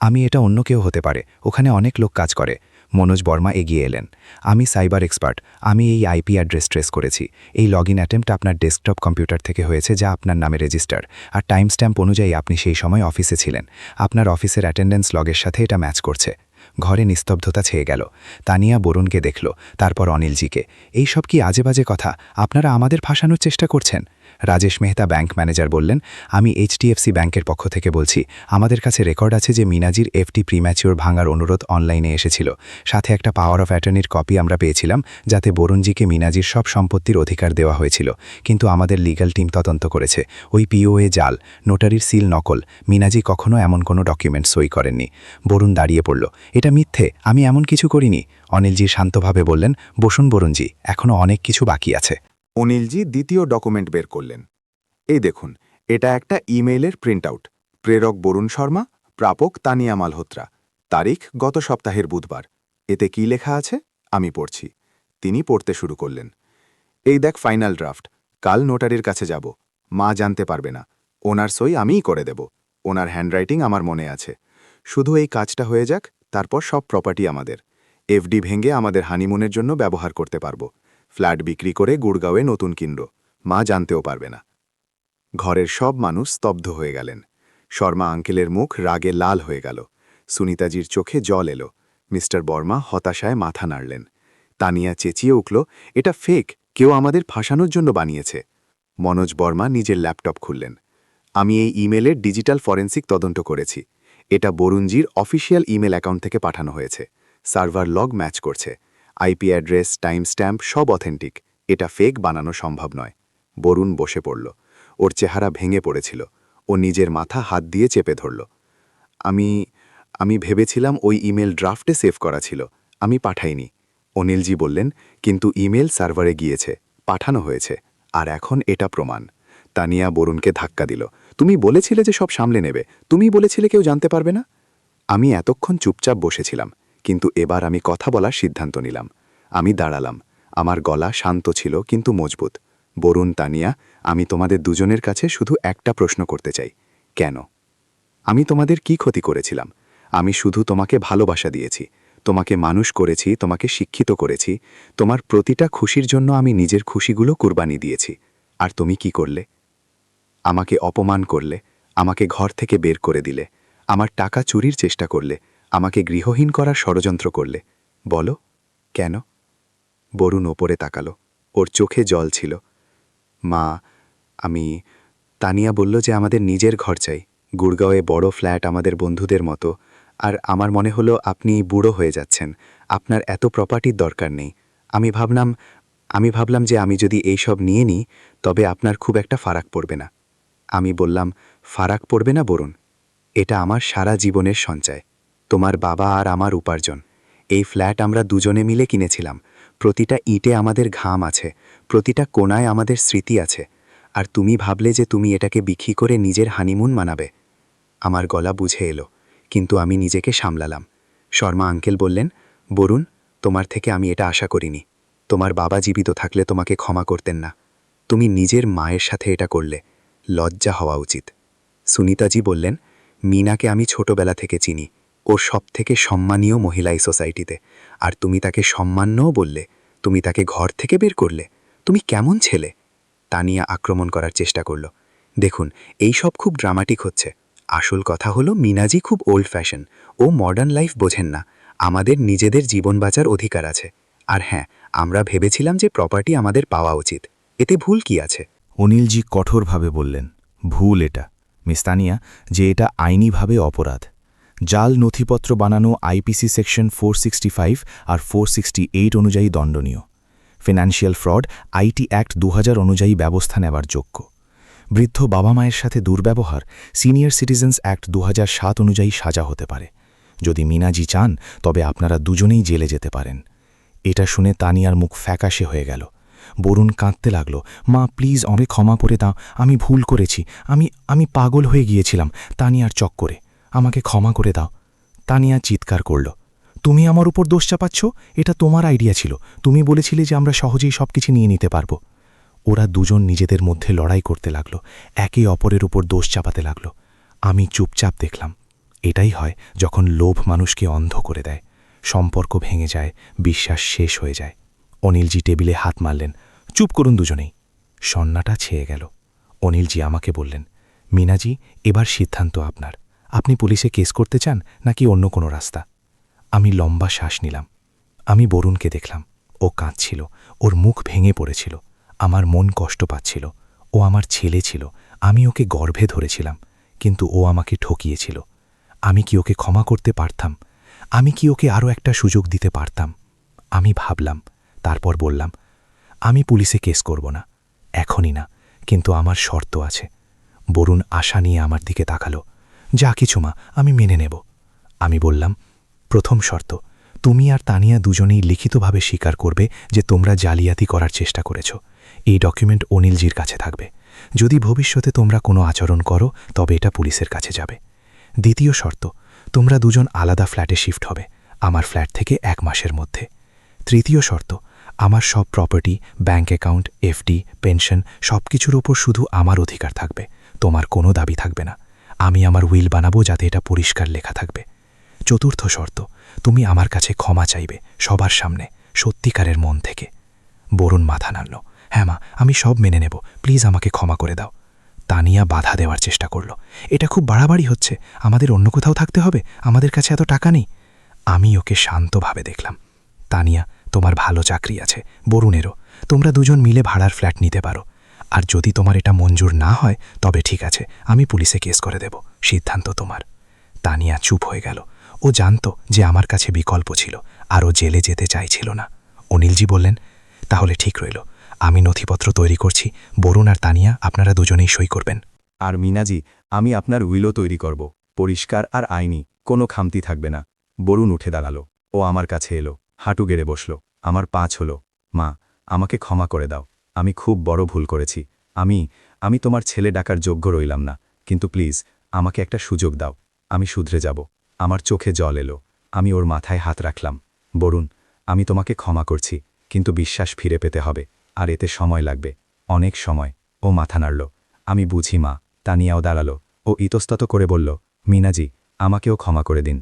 আমি এটা অন্য কেউ হতে পারে, ওখানে অনেক লোক কাজ করে। মনোজ বর্মা এগিয়ে এলেন, আমি সাইবার এক্সপার্ট, আমি এই আইপি অ্যাড্রেস ট্রেস করেছি। এই লগইন অ্যাটেম্প্ট আপনার ডেস্কটপ কম্পিউটার থেকে হয়েছে, যা আপনার নামে রেজিস্টার, আর টাইম স্ট্যাম্প অনুযায়ী আপনি সেই সময় অফিসে ছিলেন। আপনার অফিসের অ্যাটেন্ডেন্স লগের সাথে এটা ম্যাচ করছে। ঘরে নিস্তব্ধতা ছেয়ে গেল। তানিয়া বরুণকে দেখল, তারপর অনিলজিকে। এই সব কি আজে বাজে কথা? আপনারা আমাদের ফাঁসানোর চেষ্টা করছেন। রাজেশ মেহতা ব্যাংক ম্যানেজার বললেন, আমি HDFC ব্যাংকের পক্ষ থেকে বলছি, আমাদের কাছে রেকর্ড আছে যে মিনাজির FD প্রিম্যাচিওর ভাঙার অনুরোধ অনলাইনে এসেছিল। সাথে একটা পাওয়ার অফ অ্যাটর্নির কপি আমরা পেয়েছিলাম, যাতে বরুণজিকে মিনাজির সব সম্পত্তির অধিকার দেওয়া হয়েছিল। কিন্তু আমাদের লিগ্যাল টিম তদন্ত করেছে, ওই POA জাল, নোটারির সিল নকল। মিনাজি কখনো এমন কোনো ডকুমেন্ট সই করেননি। বরুণ দাঁড়িয়ে পড়ল, এটা মিথ্যে, আমি এমন কিছু করিনি। অনিলজি শান্তভাবে বললেন, বসুন বরুণজি, এখনও অনেক কিছু বাকি আছে। অনিলজি দ্বিতীয় ডকুমেন্ট বের করলেন। এই দেখুন, এটা একটা ইমেইলের প্রিন্ট আউট। প্রেরক বরুণ শর্মা, প্রাপক তানিয়া মালহোত্রা। তারিখ গত সপ্তাহের বুধবার। এতে কি লেখা আছে আমি পড়ছি। তিনি পড়তে শুরু করলেন, এই দেখ ফাইনাল ড্রাফট, কাল নোটারির কাছে যাব। মা জানতে পারবে না, ওনার সই আমিই করে দেব। ওনার হ্যান্ডরাইটিং আমার মনে আছে। শুধু এই কাজটা হয়ে যাক, তারপর সব প্রপার্টি আমাদের। এফডি ভেঙে আমাদের হানিমুনের জন্য ব্যবহার করতে পারব। ফ্ল্যাট বিক্রি করে গুড়গাঁওয়ে নতুন কিনব। মা জানতেও পারবে না। ঘরের সব মানুষ স্তব্ধ হয়ে গেলেন। শর্মা আঙ্কেলের মুখ রাগে লাল হয়ে গেল। সুনিতাজির চোখে জল এলো। মিস্টার বর্মা হতাশায় মাথা নাড়লেন। তানিয়া চেঁচিয়ে উঠল, এটা ফেক, কেউ আমাদের ফাঁসানোর জন্য বানিয়েছে। মনোজ বর্মা নিজের ল্যাপটপ খুললেন। আমি এই ইমেলের ডিজিটাল ফরেন্সিক তদন্ত করেছি। এটা বরুণজির অফিসিয়াল ইমেল অ্যাকাউন্ট থেকে পাঠানো হয়েছে। সার্ভার লগ ম্যাচ করছে। আইপি অ্যাড্রেস, টাইম স্ট্যাম্প সব অথেন্টিক। এটা ফেক বানানো সম্ভব নয়। বরুণ বসে পড়ল। ওর চেহারা ভেঙে পড়েছিল। ও নিজের মাথা হাত দিয়ে চেপে ধরল। আমি ভেবেছিলাম ওই ইমেল ড্রাফটে সেভ করা ছিল। আমি পাঠাইনি। অনিলজি বললেন, কিন্তু ইমেল সার্ভারে গিয়েছে, পাঠানো হয়েছে, আর এখন এটা প্রমাণ। তানিয়া বরুণকে ধাক্কা দিল। তুমি বলেছিলে যে সব সামলে নেবে, তুমি বলেছিলে কেউ জানতে পারবে না। আমি এতক্ষণ চুপচাপ বসেছিলাম, কিন্তু এবার আমি কথা বলার সিদ্ধান্ত নিলাম। আমি দাঁড়ালাম। আমার গলা শান্ত ছিল কিন্তু মজবুত। বরুণ, তানিয়া, আমি তোমাদের দুজনের কাছে শুধু একটা প্রশ্ন করতে চাই। কেন? আমি তোমাদের কি ক্ষতি করেছিলাম? আমি শুধু তোমাকে ভালোবাসা দিয়েছি, তোমাকে মানুষ করেছি, তোমাকে শিক্ষিত করেছি। তোমার প্রতিটা খুশির জন্য আমি নিজের খুশিগুলো কুরবানি দিয়েছি। আর তুমি কি করলে? আমাকে অপমান করলে, আমাকে ঘর থেকে বের করে দিলে, আমার টাকা চুরির চেষ্টা করলে, আমাকে গৃহহীন করার ষড়যন্ত্র করলে। বলো, কেন? বরুণ ওপরে তাকালো। ওর চোখে জল ছিল। মা, তানিয়া বলল যে আমাদের নিজের ঘর চাই, গুড়গাঁওয়ে বড় ফ্ল্যাট, আমাদের বন্ধুদের মতো। আর আমার মনে হলো আপনি বুড়ো হয়ে যাচ্ছেন, আপনার এত প্রপার্টির দরকার নেই। আমি ভাবলাম যে আমি যদি এইসব নিয়ে নিই তবে আপনার খুব একটা ফারাক পড়বে না। আমি বললাম, ফারাক পড়বে না বরুণ, এটা আমার সারা জীবনের সঞ্চয়, তোমার বাবা আর আমার উপার্জন। এই ফ্ল্যাট আমরা দুজনে মিলে কিনেছিলাম। প্রতিটা ইটে আমাদের ঘাম আছে, প্রতিটা কোণায় আমাদের স্মৃতি আছে। আর তুমি ভাবলে যে তুমি এটাকে বিক্রি করে নিজের হানিমুন মানাবে। আমার গলা বুঝে এলো, কিন্তু আমি নিজেকে সামলালাম। শর্মা আঙ্কেল বললেন, বরুণ, তোমার থেকে আমি এটা আশা করিনি। তোমার বাবা জীবিত থাকলে তোমাকে ক্ষমা করতেন না। তুমি নিজের মায়ের সাথে এটা করলে, লজ্জা হওয়া উচিত। সুনিতাজি বললেন, মিনাকে আমি ছোটবেলা থেকে চিনি, ওর সবথেকে সম্মানীয় মহিলা এই সোসাইটিতে। আর তুমি তাকে সম্মানও বললে, তুমি তাকে ঘর থেকে বের করলে। তুমি কেমন ছেলে? তানিয়া আক্রমণ করার চেষ্টা করল। দেখুন, এই সব খুব ড্রামাটিক হচ্ছে। আসল কথা হলো মিনাজি খুব ওল্ড ফ্যাশন, ও মডার্ন লাইফ বোঝেন না। আমাদের নিজেদের জীবন বাঁচার অধিকার আছে। আর হ্যাঁ, আমরা ভেবেছিলাম যে প্রপার্টি আমাদের পাওয়া উচিত। এতে ভুল কি আছে? অনিলজি কঠোরভাবে বললেন, ভুল এটা, মিস তানিয়া, যে এটা আইনিভাবে অপরাধ। জাল নথিপত্র বানানো আইপিসি সেকশন 465 আর 468 অনুযায়ী দণ্ডনীয়। ফিনান্সিয়াল ফ্রড আইটি অ্যাক্ট 2000 অনুযায়ী ব্যবস্থা নেবার যোগ্য। বৃদ্ধ বাবা মায়ের সাথে দুর্ব্যবহার সিনিয়র সিটিজেন্স অ্যাক্ট 2007 অনুযায়ী সাজা হতে পারে। যদি মিনাজি চান তবে আপনারা দুজনেই জেলে যেতে পারেন। এটা শুনে তানিয়ার মুখ ফ্যাকাশে হয়ে গেল। বরুণ কাঁদতে লাগল, মা প্লিজ আমাকে ক্ষমা করে দাও, আমি ভুল করেছি, আমি পাগল হয়ে গিয়েছিলাম তানিয়ার চক্করে, আমাকে ক্ষমা করে দাও। তানিয়া চিৎকার করল, তুমি আমার উপর দোষ চাপাচ্ছ? এটা তোমার আইডিয়া ছিল, তুমি বলেছিলে যে আমরা সহজেই সবকিছু নিয়ে নিতে পারব। ওরা দুজন নিজেদের মধ্যে লড়াই করতে লাগল, একে অপরের উপর দোষ চাপাতে লাগল। আমি চুপচাপ দেখলাম। এটাই হয় যখন লোভ মানুষকে অন্ধ করে দেয়, সম্পর্ক ভেঙে যায়, বিশ্বাস শেষ হয়ে যায়। অনিলজি টেবিলে হাত মারলেন, চুপ করুন দুজনেই। সন্নাটা ছেয়ে গেল। অনিলজি আমাকে বললেন, মিনাজি, এবার সিদ্ধান্ত আপনার। আপনি পুলিশে কেস করতে চান নাকি অন্য কোনো রাস্তা? আমি লম্বা শ্বাস নিলাম। আমি বরুণকে দেখলাম, ও কাঁদছিল, ওর মুখ ভেঙে পড়েছিল। আমার মন কষ্ট পাচ্ছিল। ও আমার ছেলে ছিল, আমি ওকে গর্ভে ধরেছিলাম, কিন্তু ও আমাকে ঠকিয়েছিল। আমি কি ওকে ক্ষমা করতে পারতাম? আমি কি ওকে আরও একটা সুযোগ দিতে পারতাম? আমি ভাবলাম, তারপর বললাম, আমি পুলিশে কেস করব না, এখনই না, কিন্তু আমার শর্ত আছে। বরুণ আশা নিয়ে আমার দিকে তাকালো, যা কিছু মা, আমি মেনে নেব। আমি বললাম, প্রথম শর্ত, তুমি আর তানিয়া দুজনেই লিখিতভাবে স্বীকার করবে যে তোমরা জালিয়াতি করার চেষ্টা করেছ। এই ডকুমেন্ট অনিলজির কাছে থাকবে। যদি ভবিষ্যতে তোমরা কোনো আচরণ করো তবে এটা পুলিশের কাছে যাবে। দ্বিতীয় শর্ত, তোমরা দুজন আলাদা ফ্ল্যাটে শিফট হবে, আমার ফ্ল্যাট থেকে 1 মাসের মধ্যে। তৃতীয় শর্ত, আমার সব property, bank account, FD, pension সব কিছুর ওপর শুধু আমার অধিকার থাকবে, তোমার কোনো দাবি থাকবে না। আমি আমার উইল বানাবো যাতে এটা পরিষ্কার লেখা থাকবে। চতুর্থ শর্ত, তুমি আমার কাছে ক্ষমা চাইবে সবার সামনে, সত্যিকারের মন থেকে। বরুণ মাথা নাড়ল। হ্যাঁ মা, আমি সব মেনে নেব, প্লিজ আমাকে ক্ষমা করে দাও। তানিয়া বাধা দেওয়ার চেষ্টা করল। এটা খুব বাড়াবাড়ি হচ্ছে, আমাদের অন্য কোথাও থাকতে হবে, আমাদের কাছে এত টাকা নেই। আমি ওকে শান্তভাবে দেখলাম। তানিয়া, তোমার ভালো চাকরি আছে, বরুণেরও, তোমরা দুজন মিলে ভাড়ার ফ্ল্যাট নিতে পারো। আর যদি তোমার এটা মঞ্জুর না হয় তবে ঠিক আছে, আমি পুলিশে কেস করে দেব, সিদ্ধান্ত তোমার। তানিয়া চুপ হয়ে গেল। ও জানত যে আমার কাছে বিকল্প ছিল, আর ও জেলে যেতে চাইছিল না। অনিলজি বললেন, তাহলে ঠিক রইল, আমি নথিপত্র তৈরি করছি, বরুণ আর তানিয়া আপনারা দুজনেই সই করবেন। আর মিনাজি, আমি আপনার উইলও তৈরি করব, পরিষ্কার আর আইনি, কোনো খামতি থাকবে না। বরুণ উঠে দাঁড়ালো। ও আমার কাছে এলো, হাঁটু গেড়ে বসল, আমার পা ছুঁলো। মা, আমাকে ক্ষমা করে দাও, আমি খুব বড় ভুল করেছি। আমি তোমার ছেলে ডাকার যোগ্য রইলাম না, কিন্তু প্লিজ আমাকে একটা সুযোগ দাও, আমি শুধরে যাব। আমার চোখে জল এলো। আমি ওর মাথায় হাত রাখলাম। বরুণ, আমি তোমাকে ক্ষমা করছি, কিন্তু বিশ্বাস ফিরে পেতে হবে, আর এতে সময় লাগবে, অনেক সময়। ও মাথা নাড়ল। আমি বুঝি মা। তানিয়াও দাঁড়ালো। ও ইতস্তত করে বলল, মিনাজি, আমাকেও ক্ষমা করে দিন।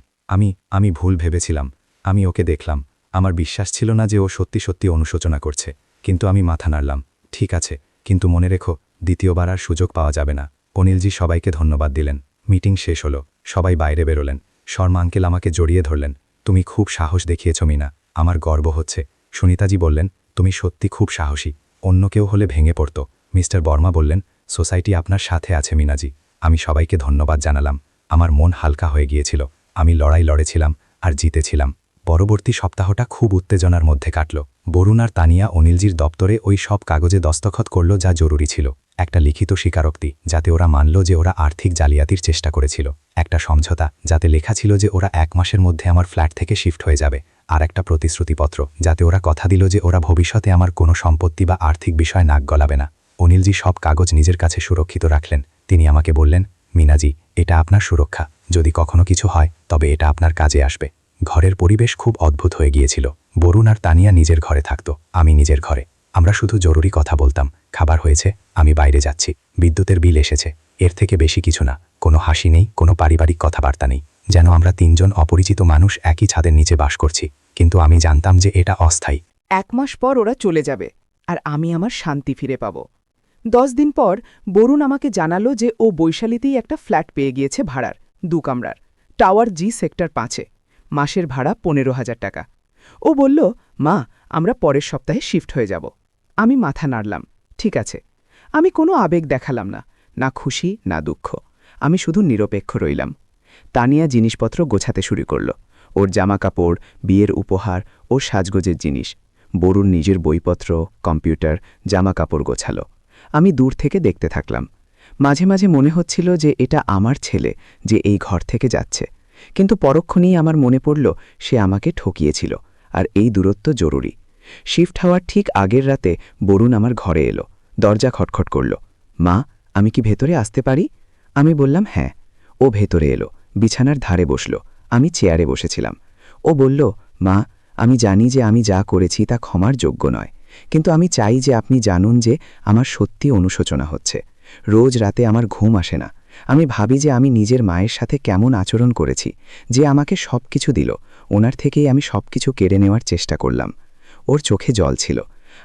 আমি ভুল ভেবেছিলাম। আমি ওকে দেখলাম, আমার বিশ্বাস ছিল না যে ও সত্যি সত্যি অনুশোচনা করছে, কিন্তু আমি মাথা নাড়লাম। ঠিক আছে, কিন্তু মনে রেখো, দ্বিতীয়বার আর সুযোগ পাওয়া যাবে না। অনিলজি সবাইকে ধন্যবাদ দিলেন। মিটিং শেষ হলো, সবাই বাইরে বেরোলেন। শর্মা আঙ্কেল আমাকে জড়িয়ে ধরলেন। তুমি খুব সাহস দেখিয়েছ মিনা, আমার গর্ব হচ্ছে। সুনিতাজি বললেন, তুমি সত্যি খুব সাহসী, অন্য কেউ হলে ভেঙে পড়ত। মিস্টার বর্মা বললেন, সোসাইটি আপনার সাথে আছে মিনাজি। আমি সবাইকে ধন্যবাদ জানালাম। আমার মন হালকা হয়ে গিয়েছিল। আমি লড়াই লড়েছিলাম আর জিতেছিলাম। পরবর্তী সপ্তাহটা খুব উত্তেজনার মধ্যে কাটল। বরুণ আর তানিয়া অনিলজির দপ্তরে ওই সব কাগজে দস্তখত করল যা জরুরি ছিল। একটা লিখিত স্বীকারোক্তি যাতে ওরা মানল যে ওরা আর্থিক জালিয়াতির চেষ্টা করেছিল, একটা সমঝোতা যাতে লেখা ছিল যে ওরা 1 মাসের মধ্যে আমার ফ্ল্যাট থেকে শিফট হয়ে যাবে, আর একটা প্রতিশ্রুতিপত্র যাতে ওরা কথা দিল যে ওরা ভবিষ্যতে আমার কোনো সম্পত্তি বা আর্থিক বিষয় নাক গলাবে না। অনিলজি সব কাগজ নিজের কাছে সুরক্ষিত রাখলেন। তিনি আমাকে বললেন, মিনাজি, এটা আপনার সুরক্ষা, যদি কখনো কিছু হয় তবে এটা আপনার কাজে আসবে। ঘরের পরিবেশ খুব অদ্ভুত হয়ে গিয়েছিল। বরুণ আর তানিয়া নিজের ঘরে থাকত, আমি নিজের ঘরে। আমরা শুধু জরুরি কথা বলতাম, খাবার হয়েছে, আমি বাইরে যাচ্ছি, বিদ্যুতের বিল এসেছে, এর থেকে বেশি কিছু না। কোনো হাসি নেই, কোনো পারিবারিক কথাবার্তা নেই, যেন আমরা 3 জন অপরিচিত মানুষ একই ছাদের নিচে বাস করছি। কিন্তু আমি জানতাম যে এটা অস্থায়ী। 1 মাস পর ওরা চলে যাবে, আর আমি আমার শান্তি ফিরে পাব। 10 দিন পর বরুণ আমাকে জানালো যে ও বৈশালীতেই একটা ফ্ল্যাট পেয়ে গিয়েছে ভাড়ার, 2 কামরার, টাওয়ার জি সেক্টর 5-এ, মাসের ভাড়া 15,000 টাকা। ও বলল, মা, আমরা পরের সপ্তাহে শিফট হয়ে যাব। আমি মাথা নাড়লাম। ঠিক আছে। আমি কোনো আবেগ দেখালাম না, না খুশি না দুঃখ। আমি শুধু নিরপেক্ষ রইলাম। তানিয়া জিনিসপত্র গোছাতে শুরু করল, ওর জামাকাপড়, বিয়ের উপহার, ওর সাজগোজের জিনিস। বরুণ নিজের বইপত্র, কম্পিউটার, জামাকাপড় গোছালো। আমি দূর থেকে দেখতে থাকলাম। মাঝে মাঝে মনে হচ্ছিল যে এটা আমার ছেলে যে এই ঘর থেকে যাচ্ছে, কিন্তু পরক্ষণেই আমার মনে পড়ল সে আমাকে ঠকিয়েছিল, আর এই দূরত্ব জরুরি। শিফট হওয়ার ঠিক আগের রাতে বরুণ আমার ঘরে এলো, দরজা খটখট করল। মা, আমি কি ভেতরে আসতে পারি? আমি বললাম হ্যাঁ। ও ভেতরে এলো, বিছানার ধারে বসল, আমি চেয়ারে বসেছিলাম। ও বলল, মা, আমি জানি যে আমি যা করেছি তা ক্ষমার যোগ্য নয়, কিন্তু আমি চাই যে আপনি জানুন যে আমার সত্যি অনুশোচনা হচ্ছে। রোজ রাতে আমার ঘুম আসে না। আমি ভাবি যে আমি নিজের মায়ের সাথে কেমন আচরণ করেছি, যে আমাকে সব কিছু দিল, ওনার থেকেই আমি সব কিছু কেড়ে নেওয়ার চেষ্টা করলাম। ওর চোখে জল ছিল।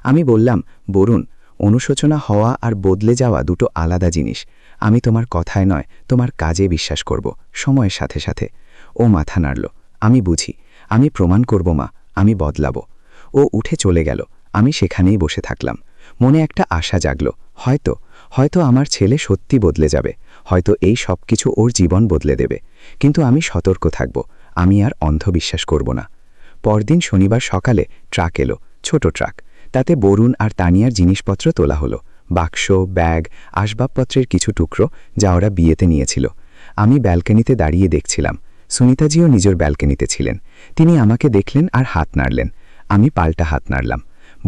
আমি বললাম, বরুণ, অনুশোচনা হওয়া আর বদলে যাওয়া দুটো আলাদা জিনিস। আমি তোমার কথায় নয়, তোমার কাজে বিশ্বাস করব, সময়ের সাথে সাথে। ও মাথা নাড়ল। আমি বুঝি, আমি প্রমাণ করব মা, আমি বদলাব। ও উঠে চলে গেল। আমি সেখানেই বসে থাকলাম। মনে একটা আশা জাগল, হয়তো আমার ছেলে সত্যি বদলে যাবে, হয়তো এই সব কিছু ওর জীবন বদলে দেবে। কিন্তু আমি সতর্ক থাকব, আমি আর অন্ধবিশ্বাস করব না। পরদিন শনিবার সকালে ট্রাক এলো, ছোট ট্রাক। তাতে বরুণ আর তানিয়ার জিনিসপত্র তোলা হলো, বাক্স, ব্যাগ, আসবাবপত্রের কিছু টুকরো যা ওরা বিয়েতে নিয়েছিল। আমি ব্যালকনিতে দাঁড়িয়ে দেখছিলাম। সুনিতাজিও নিজের ব্যালকনিতে ছিলেন। তিনি আমাকে দেখলেন আর হাত নাড়লেন। আমি পাল্টা হাত নাড়লাম।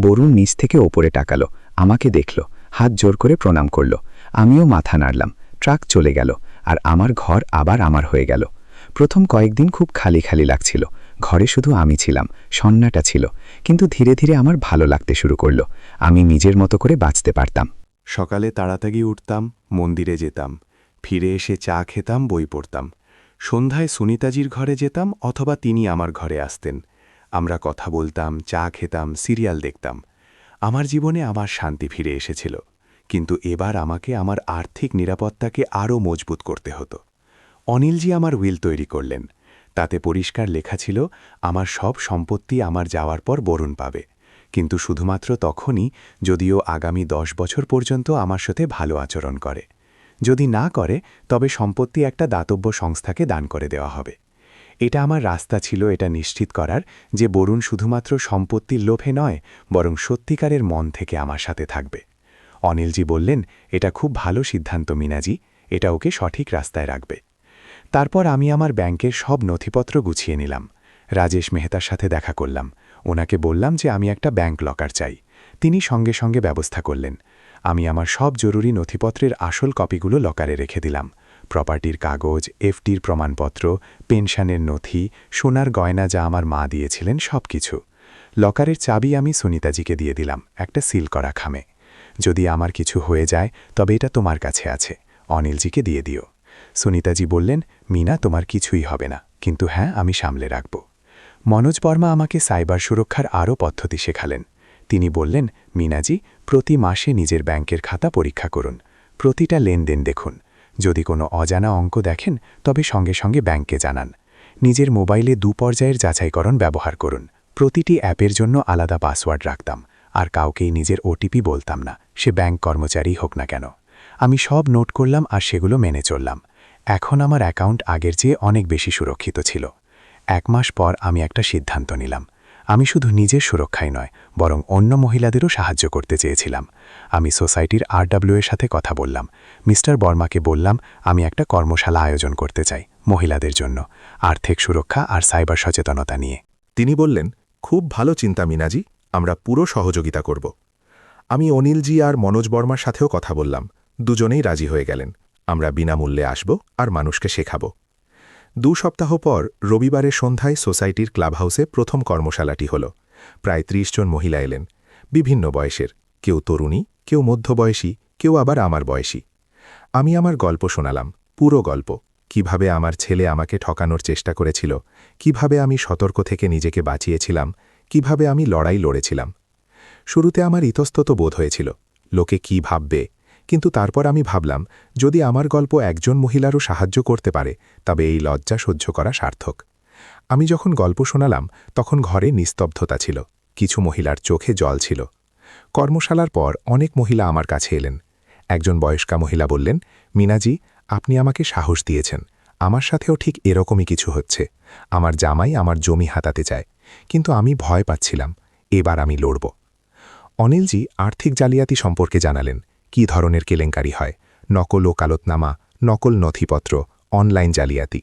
বরুণ নিচ থেকে ওপরে টাকালো, আমাকে দেখল, হাত জোর করে প্রণাম করল। আমিও মাথা নাড়লাম। ট্রাক চলে গেল, আর আমার ঘর আবার আমার হয়ে গেল। প্রথম কয়েকদিন খুব খালি খালি লাগছিল। ঘরে শুধু আমি ছিলাম, সন্নাটা ছিল, কিন্তু ধীরে ধীরে আমার ভালো লাগতে শুরু করল। আমি নিজের মতো করে বাঁচতে পারতাম। সকালে তাড়াতাড়ি উঠতাম, মন্দিরে যেতাম, ফিরে এসে চা খেতাম, বই পড়তাম। সন্ধ্যায় সুনিতাজির ঘরে যেতাম অথবা তিনি আমার ঘরে আসতেন। আমরা কথা বলতাম, চা খেতাম, সিরিয়াল দেখতাম। আমার জীবনে আমার শান্তি ফিরে এসেছিল, কিন্তু এবার আমাকে আমার আর্থিক নিরাপত্তাকে আরও মজবুত করতে হতো। অনিলজি আমার উইল তৈরি করলেন। তাতে পরিষ্কার লেখা ছিল, আমার সব সম্পত্তি আমার যাওয়ার পর বরুণ পাবে, কিন্তু শুধুমাত্র তখনই যদিও আগামী 10 বছর পর্যন্ত আমার সাথে ভালো আচরণ করে। যদি না করে তবে সম্পত্তি একটা দাতব্য সংস্থাকে দান করে দেওয়া হবে। এটা আমার রাস্তা ছিল এটা নিশ্চিত করার যে বরুণ শুধুমাত্র সম্পত্তির লোভে নয়, বরং সত্যিকারের মন থেকে আমার সাথে থাকবে। অনিলজি বললেন, এটা খুব ভালো সিদ্ধান্ত মিনাজি, এটা ওকে সঠিক রাস্তায় রাখবে। তারপর আমি আমার ব্যাংকের সব নথিপত্র গুছিয়ে নিলাম। রাজেশ মেহতার সাথে দেখা করলাম। ওনাকে বললাম যে আমি একটা ব্যাংক লকার চাই। তিনি সঙ্গে সঙ্গে ব্যবস্থা করলেন। আমি আমার সব জরুরি নথিপত্রের আসল কপিগুলো লকারে রেখে দিলাম। প্রপার্টির কাগজ, এফডির প্রমাণপত্র, পেনশনের নথি, সোনার গয়না যা আমার মা দিয়েছিলেন, সব কিছু। লকারের চাবি আমি সুনিতাজিকে দিয়ে দিলাম, একটা সিল করা খামে। যদি আমার কিছু হয়ে যায় তবে এটা তোমার কাছে আছে, অনিলজিকে দিয়ে দিও। সুনিতাজি বললেন, মিনা, তোমার কিছুই হবে না, কিন্তু হ্যাঁ, আমি সামলে রাখব। মনোজ বর্মা আমাকে সাইবার সুরক্ষার আরও পদ্ধতি শেখালেন। তিনি বললেন, মিনাজি, প্রতি মাসে নিজের ব্যাংকের খাতা পরীক্ষা করুন, প্রতিটা লেনদেন দেখুন। যদি কোনো অজানা অঙ্ক দেখেন তবে সঙ্গে সঙ্গে ব্যাংকে জানান। নিজের মোবাইলে 2 পর্যায়ের যাচাইকরণ ব্যবহার করুন। প্রতিটি অ্যাপের জন্য আলাদা পাসওয়ার্ড রাখতাম, আর কাউকেই নিজের ওটিপি বলতাম না, সে ব্যাংক কর্মচারী হোক না কেন। আমি সব নোট করলাম আর সেগুলো মেনে চললাম। এখন আমার অ্যাকাউন্ট আগের চেয়ে অনেক বেশি সুরক্ষিত ছিল। 1 মাস পর আমি একটা সিদ্ধান্ত নিলাম। আমি শুধু নিজের সুরক্ষাই নয়, বরং অন্য মহিলাদেরও সাহায্য করতে চেয়েছিলাম। আমি সোসাইটির RW এর সাথে কথা বললাম। মিস্টার বর্মাকে বললাম, আমি একটা কর্মশালা আয়োজন করতে চাই মহিলাদের জন্য, আর্থিক সুরক্ষা আর সাইবার সচেতনতা নিয়ে। তিনি বললেন, খুব ভালো চিন্তা মিনাজি, আমরা পুরো সহযোগিতা করব। আমি অনিলজি আর মনোজ বর্মার সাথেও কথা বললাম। দুজনেই রাজি হয়ে গেলেন। আমরা বিনামূল্যে আসব আর মানুষকে শেখাব। 2 সপ্তাহ পর রবিবারের সন্ধ্যায় সোসাইটির ক্লাব হাউসে প্রথম কর্মশালাটি হল। প্রায় 30 জন মহিলা এলেন, বিভিন্ন বয়সের, কেউ তরুণী, কেউ মধ্যবয়সী, কেউ আবার আমার বয়সী। আমি আমার গল্প শোনালাম, পুরো গল্প, কিভাবে আমার ছেলে আমাকে ঠকানোর চেষ্টা করেছিল, কিভাবে আমি সতর্ক থেকে নিজেকে বাঁচিয়েছিলাম, কিভাবে আমি লড়াই লড়েছিলাম। শুরুতে আমার ইতস্তত বোধ হয়েছিল, লোকে কি ভাববে, কিন্তু তারপর আমি ভাবলাম, যদি আমার গল্প একজন মহিলারও সাহায্য করতে পারে তবে এই লজ্জা সহ্য করা সার্থক। আমি যখন গল্প শোনালাম তখন ঘরে নিস্তব্ধতা ছিল, কিছু মহিলার চোখে জল ছিল। কর্মশালার পর অনেক মহিলা আমার কাছে এলেন। একজন বয়স্কা মহিলা বললেন, মিনাজি, আপনি আমাকে সাহস দিয়েছেন। আমার সাথেও ঠিক এরকমই কিছু হচ্ছে। আমার জামাই আমার জমি হাতাতে চায়, কিন্তু আমি ভয় পাচ্ছিলাম। এবার আমি লড়ব। অনিলজি আর্থিক জালিয়াতি সম্পর্কে জানালেন, কি ধরনের কেলেঙ্কারি হয়, নকল ওকালতনামা, নকল নথিপত্র, অনলাইন জালিয়াতি।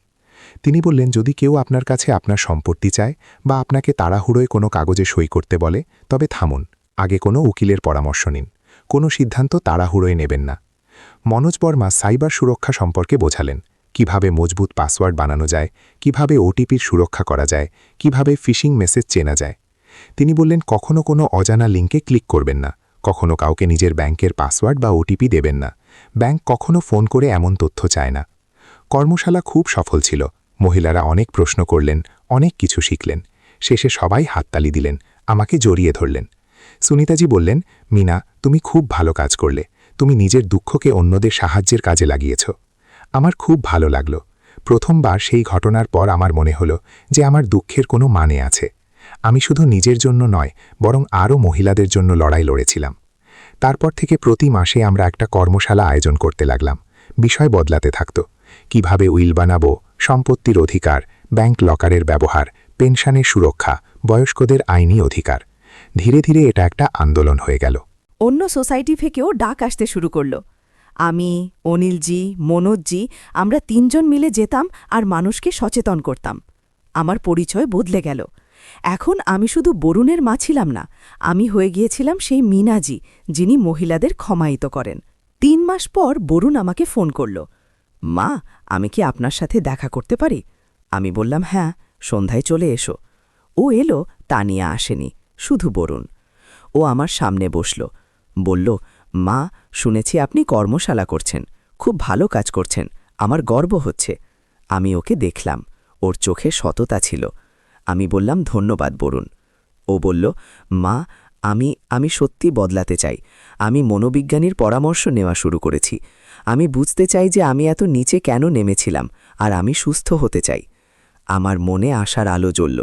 তিনি বললেন, যদি কেউ আপনার কাছে আপনার সম্পত্তি চায় বা আপনাকে তাড়াহুড়োয় কোনো কাগজে সই করতে বলে তবে থামুন, আগে কোনো উকিলের পরামর্শ নিন, কোনো সিদ্ধান্ত তাড়াহুড়োয় নেবেন না। মনোজ বর্মা সাইবার সুরক্ষা সম্পর্কে বোঝালেন, কিভাবে মজবুত পাসওয়ার্ড বানানো যায়, কিভাবে ওটিপির সুরক্ষা করা যায়, কিভাবে ফিশিং মেসেজ চেনা যায়। তিনি বললেন, কখনো কোনো অজানা লিঙ্কে ক্লিক করবেন না, কখনো কাউকে নিজের ব্যাংকের পাসওয়ার্ড বা ওটিপি দেবেন না। ব্যাংক কখনো ফোন করে এমন তথ্য চায় না। কর্মশালা খুব সফল ছিল। মহিলারা অনেক প্রশ্ন করলেন, অনেক কিছু শিখলেন। শেষে সবাই হাততালি দিলেন, আমাকে জড়িয়ে ধরলেন। সুনিতাজি বললেন, মিনা, তুমি খুব ভালো কাজ করলে, তুমি নিজের দুঃখকে অন্যদের সাহায্যের কাজে লাগিয়েছ। আমার খুব ভালো লাগল। প্রথমবার সেই ঘটনার পর আমার মনে হলো যে আমার দুঃখের কোনো মানে আছে। আমি শুধু নিজের জন্য নয়, বরং আরও মহিলাদের জন্য লড়াই লড়েছিলাম। তারপর থেকে প্রতি মাসে আমরা একটা কর্মশালা আয়োজন করতে লাগলাম। বিষয় বদলাতে থাকত, কিভাবে উইল বানাবো, সম্পত্তির অধিকার, ব্যাংক লকারের ব্যবহার, পেনশনের সুরক্ষা, বয়স্কদের আইনি অধিকার। ধীরে ধীরে এটা একটা আন্দোলন হয়ে গেল। অন্য সোসাইটি থেকেও ডাক আসতে শুরু করল। আমি, অনিলজি, মনোজজি, আমরা 3 জন মিলে যেতাম আর মানুষকে সচেতন করতাম। আমার পরিচয় বদলে গেল। এখন আমি শুধু বরুণের মা ছিলাম না, আমি হয়ে গিয়েছিলাম সেই মিনাজি, যিনি মহিলাদের ক্ষমায়িত করেন। 3 মাস পর বরুণ আমাকে ফোন করল, মা, আমি কি আপনার সাথে দেখা করতে পারি? আমি বললাম, হ্যাঁ, সন্ধ্যায় চলে এসো। ও এলো, তানিয়া আসেনি, শুধু বরুণ। ও আমার সামনে বসল, বলল, মা, শুনেছি আপনি কর্মশালা করছেন, খুব ভালো কাজ করছেন, আমার গর্ব হচ্ছে। আমি ওকে দেখলাম, ওর চোখে সততা ছিল। আমি বললাম, ধন্যবাদ বরুণ। ও বলল, মা, আমি সত্যি বদলাতে চাই। আমি মনোবিজ্ঞানীর পরামর্শ নেওয়া শুরু করেছি। আমি বুঝতে চাই যে আমি এত নিচে কেন নেমেছিলাম, আর আমি সুস্থ হতে চাই। আমার মনে আশার আলো জ্বলল।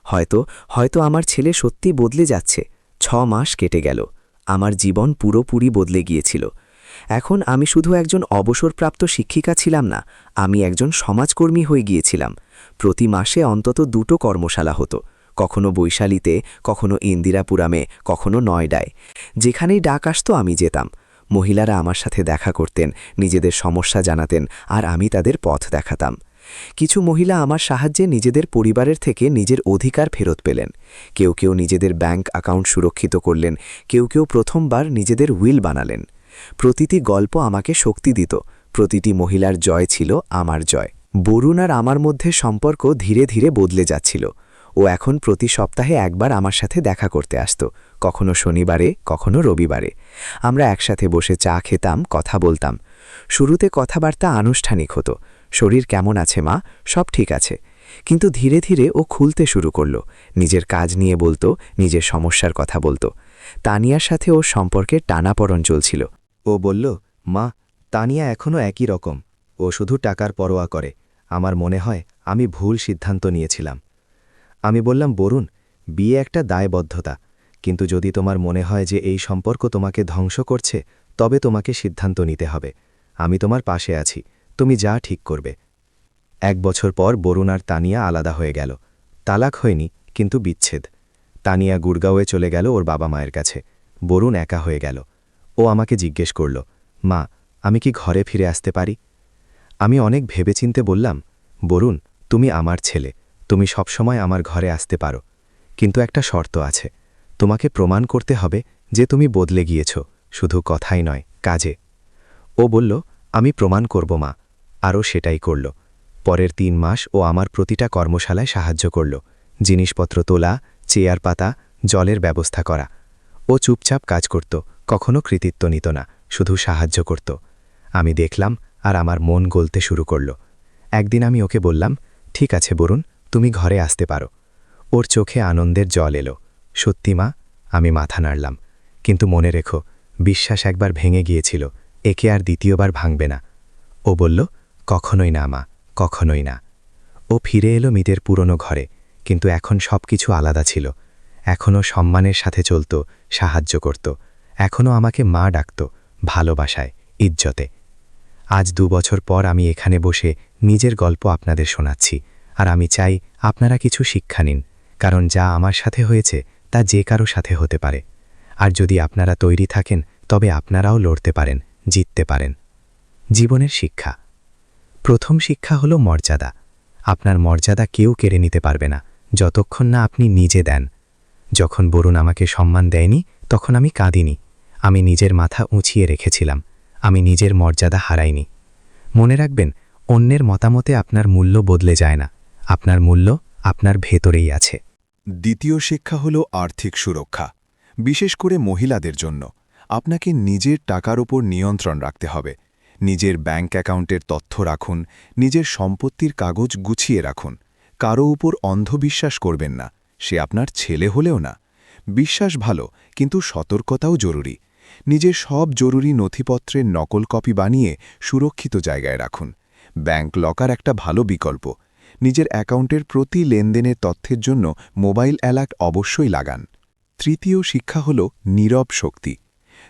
হয়তো আমার ছেলে সত্যি বদলে যাচ্ছে। 6 মাস কেটে গেল। আমার জীবন পুরোপুরি বদলে গিয়েছিল। এখন আমি শুধু একজন অবসরপ্রাপ্ত শিক্ষিকা ছিলাম না, আমি একজন সমাজকর্মী হয়ে গিয়েছিলাম। প্রতি মাসে অন্তত 2টো কর্মশালা হতো, কখনো বৈশালীতে, কখনো ইন্দিরাপুরামে, কখনো নয়ডায়। যেখানেই ডাক আসতো আমি যেতাম। মহিলারা আমার সাথে দেখা করতেন, নিজেদের সমস্যা জানাতেন, আর আমি তাদের পথ দেখাতাম। কিছু মহিলা আমার সাহায্যে নিজেদের পরিবারের থেকে নিজের অধিকার ফেরত পেলেন। কেউ নিজেদের ব্যাংক অ্যাকাউন্ট সুরক্ষিত করলেন, কেউ প্রথমবার নিজেদের উইল বানালেন। প্রতিটি গল্প আমাকে শক্তি দিত। প্রতিটি মহিলার জয় ছিল আমার জয়। বরুণ আর আমার মধ্যে সম্পর্ক ধীরে ধীরে বদলে যাচ্ছিল। ও এখন প্রতি সপ্তাহে একবার আমার সাথে দেখা করতে আসত, কখনো শনিবারে, কখনো রবিবারে। আমরা একসাথে বসে চা খেতাম, কথা বলতাম। শুরুতে কথাবার্তা আনুষ্ঠানিক হতো, শরীর কেমন আছে মা, সব ঠিক আছে। কিন্তু ধীরে ধীরে ও খুলতে শুরু করল। নিজের কাজ নিয়ে বলতো, নিজের সমস্যার কথা বলতো। তানিয়ার সাথে ওর সম্পর্কের টানাপড়ন চলছিল। ও বলল, মা, তানিয়া এখনও একই রকম। ও শুধু টাকার পরোয়া করে। আমার মনে হয় আমি ভুল সিদ্ধান্ত নিয়েছিলাম। আমি বললাম, বরুণ, বিয়ে একটা দায়বদ্ধতা, কিন্তু যদি তোমার মনে হয় যে এই সম্পর্ক তোমাকে ধ্বংস করছে, তবে তোমাকে সিদ্ধান্ত নিতে হবে। আমি তোমার পাশে আছি, তুমি যা ঠিক করবে। 1 বছর পর বরুণ আর তানিয়া আলাদা হয়ে গেল। তালাক হয়নি, কিন্তু বিচ্ছেদ। তানিয়া গুড়গাঁওয়ে চলে গেল ওর বাবা মায়ের কাছে। বরুণ একা হয়ে গেল। ও আমাকে জিজ্ঞেস করল, মা, আমি কি ঘরে ফিরে আসতে পারি? আমি অনেক ভেবেচিন্তে বললাম, বরুণ, তুমি আমার ছেলে, তুমি সবসময় আমার ঘরে আসতে পারো, কিন্তু একটা শর্ত আছে। তোমাকে প্রমাণ করতে হবে যে তুমি বদলে গিয়েছ, শুধু কথাই নয়, কাজে। ও বলল, আমি প্রমাণ করব মা। আরও সেটাই করল। পরের 3 মাস ও আমার প্রতিটা কর্মশালায় সাহায্য করল। জিনিসপত্র তোলা, চেয়ার পাতা, জলের ব্যবস্থা করা। ও চুপচাপ কাজ করত, কখনো কৃতিত্ব নিত না, শুধু সাহায্য করত। আমি দেখলাম আর আমার মন গলতে শুরু করল। একদিন আমি ওকে বললাম, ঠিক আছে বরুণ, তুমি ঘরে আসতে পারো। ওর চোখে আনন্দের জল এলো। সত্যি মা? আমি মাথা নাড়লাম। কিন্তু মনে রেখো, বিশ্বাস একবার ভেঙে গিয়েছিল, একে আর দ্বিতীয়বার ভাঙবে না। ও বলল, কখনোই না মা, কখনোই না। ও ফিরে এলো মিতের পুরনো ঘরে, কিন্তু এখন সবকিছু আলাদা ছিল। এখনও সম্মানের সাথে চলত, সাহায্য করত। এখনও আমাকে মা ডাকত, ভালোবাসায়, ইজ্জতে। আজ 2 বছর পর আমি এখানে বসে নিজের গল্প আপনাদের শোনাচ্ছি, আর আমি চাই আপনারা কিছু শিক্ষা নিন, কারণ যা আমার সাথে হয়েছে তা যে কারো সাথে হতে পারে। আর যদি আপনারা তৈরি থাকেন, তবে আপনারাও লড়তে পারেন, জিততে পারেন। জীবনের শিক্ষা। প্রথম শিক্ষা হলো মর্যাদা। আপনার মর্যাদা কেউ কেড়ে নিতে পারবে না, যতক্ষণ না আপনি নিজে দেন। যখন বরুণ আমাকে সম্মান দেয়নি, তখন আমি কাঁদিনি। আমি নিজের মাথা উঁচিয়ে রেখেছিলাম। আমি নিজের মর্যাদা হারাইনি। মনে রাখবেন, অন্যের মতামতে আপনার মূল্য বদলে যায় না। আপনার মূল্য আপনার ভেতরেই আছে। দ্বিতীয় শিক্ষা হল আর্থিক সুরক্ষা। বিশেষ করে মহিলাদের জন্য আপনাকে নিজের টাকার ওপর নিয়ন্ত্রণ রাখতে হবে। নিজের ব্যাংক অ্যাকাউন্টের তথ্য রাখুন, নিজের সম্পত্তির কাগজ গুছিয়ে রাখুন। কারো উপর অন্ধবিশ্বাস করবেন না, সে আপনার ছেলে হলেও না। বিশ্বাস ভালো, কিন্তু সতর্কতাও জরুরি। নিজের সব জরুরি নথিপত্রের নকল কপি বানিয়ে সুরক্ষিত জায়গায় রাখুন। ব্যাংক লকার একটা ভালো বিকল্প। নিজের অ্যাকাউন্টের প্রতি লেনদেনের তথ্যের জন্য মোবাইল অ্যালার্ট অবশ্যই লাগান। তৃতীয় শিক্ষা হল নীরব শক্তি।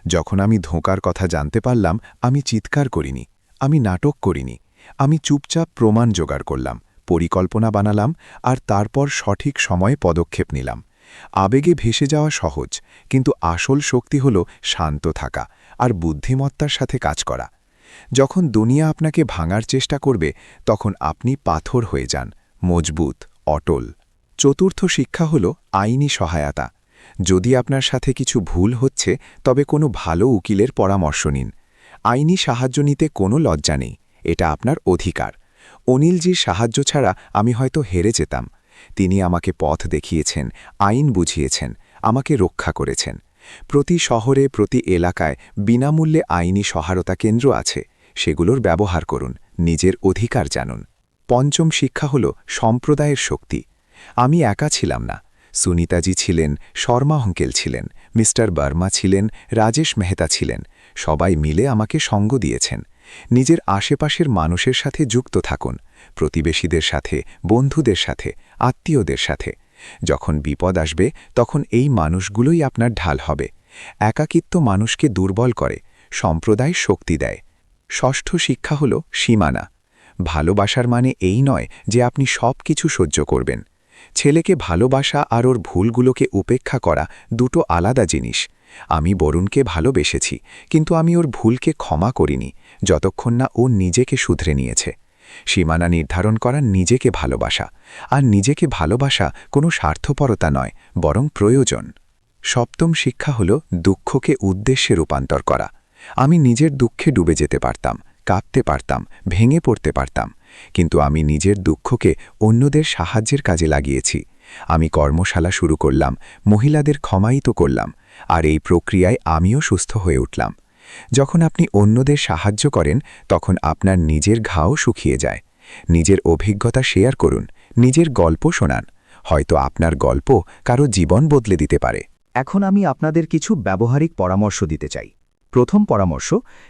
যখন আমি ধোঁকার কথা জানতে পারলাম, আমি চিৎকার করিনি, আমি নাটক করিনি। আমি চুপচাপ প্রমাণ জোগাড় করলাম, পরিকল্পনা বানালাম, আর তারপর সঠিক সময়ে পদক্ষেপ নিলাম। আবেগে ভেসে যাওয়া সহজ, কিন্তু আসল শক্তি হল শান্ত থাকা আর বুদ্ধিমত্তার সাথে কাজ করা। যখন দুনিয়া আপনাকে ভাঙার চেষ্টা করবে, তখন আপনি পাথর হয়ে যান, মজবুত, অটল। চতুর্থ শিক্ষা হল আইনি সহায়তা। যদি আপনার সাথে কিছু ভুল হচ্ছে, তবে কোনো ভালো উকিলের পরামর্শ নিন। আইনি সাহায্য নিতে কোনো লজ্জা নেই, এটা আপনার অধিকার। অনিলজির সাহায্য ছাড়া আমি হয়তো হেরে যেতাম। তিনি আমাকে পথ দেখিয়েছেন, আইন বুঝিয়েছেন, আমাকে রক্ষা করেছেন। প্রতি শহরে, প্রতি এলাকায় বিনামূল্যে আইনি সহায়তা কেন্দ্র আছে। সেগুলোর ব্যবহার করুন, নিজের অধিকার জানুন। পঞ্চম শিক্ষা হল সম্প্রদায়ের শক্তি। আমি একা ছিলাম না। সুনিতাজি ছিলেন, শর্মা অঙ্কেল ছিলেন, মিস্টার বর্মা ছিলেন, রাজেশ মেহতা ছিলেন। সবাই মিলে আমাকে সঙ্গ দিয়েছেন। নিজের আশেপাশের মানুষের সাথে যুক্ত থাকুন, প্রতিবেশীদের সাথে, বন্ধুদের সাথে, আত্মীয়দের সাথে। যখন বিপদ আসবে তখন এই মানুষগুলোই আপনার ঢাল হবে। একাকিত্ব মানুষকে দুর্বল করে, সম্প্রদায় শক্তি দেয়। ষষ্ঠ শিক্ষা হল সীমানা। ভালোবাসার মানে এই নয় যে আপনি সব কিছু সহ্য করবেন। ছেলেকে ভালোবাসা আর ওর ভুলগুলোকে উপেক্ষা করা দুটো আলাদা জিনিস। আমি বরুণকে ভালোবেসেছি, কিন্তু আমি ওর ভুলকে ক্ষমা করিনি যতক্ষণ না ও নিজেকে শুধরে নিয়েছে। সীমানা নির্ধারণ করা নিজেকে ভালোবাসা, আর নিজেকে ভালোবাসা কোনো স্বার্থপরতা নয়, বরং প্রয়োজন। সপ্তম শিক্ষা হল দুঃখকে উদ্দেশ্যে রূপান্তর করা। আমি নিজের দুঃখে ডুবে যেতে পারতাম, কাঁদতে পারতাম, ভেঙে পড়তে পারতাম, কিন্তু আমি নিজের দুঃখকে অন্যদের সাহায্যের কাজে লাগিয়েছি। আমি কর্মশালা শুরু করলাম, মহিলাদের ক্ষমায়িত করলাম, আর এই প্রক্রিয়ায় আমিও সুস্থ হয়ে উঠলাম। যখন আপনি অন্যদের সাহায্য করেন তখন আপনার নিজের ঘাও শুকিয়ে যায়। নিজের অভিজ্ঞতা শেয়ার করুন, নিজের গল্প শোনান। হয়তো আপনার গল্প কারো জীবন বদলে দিতে পারে। এখন আমি আপনাদের কিছু ব্যবহারিক পরামর্শ দিতে চাই। প্রথম পরামর্শ,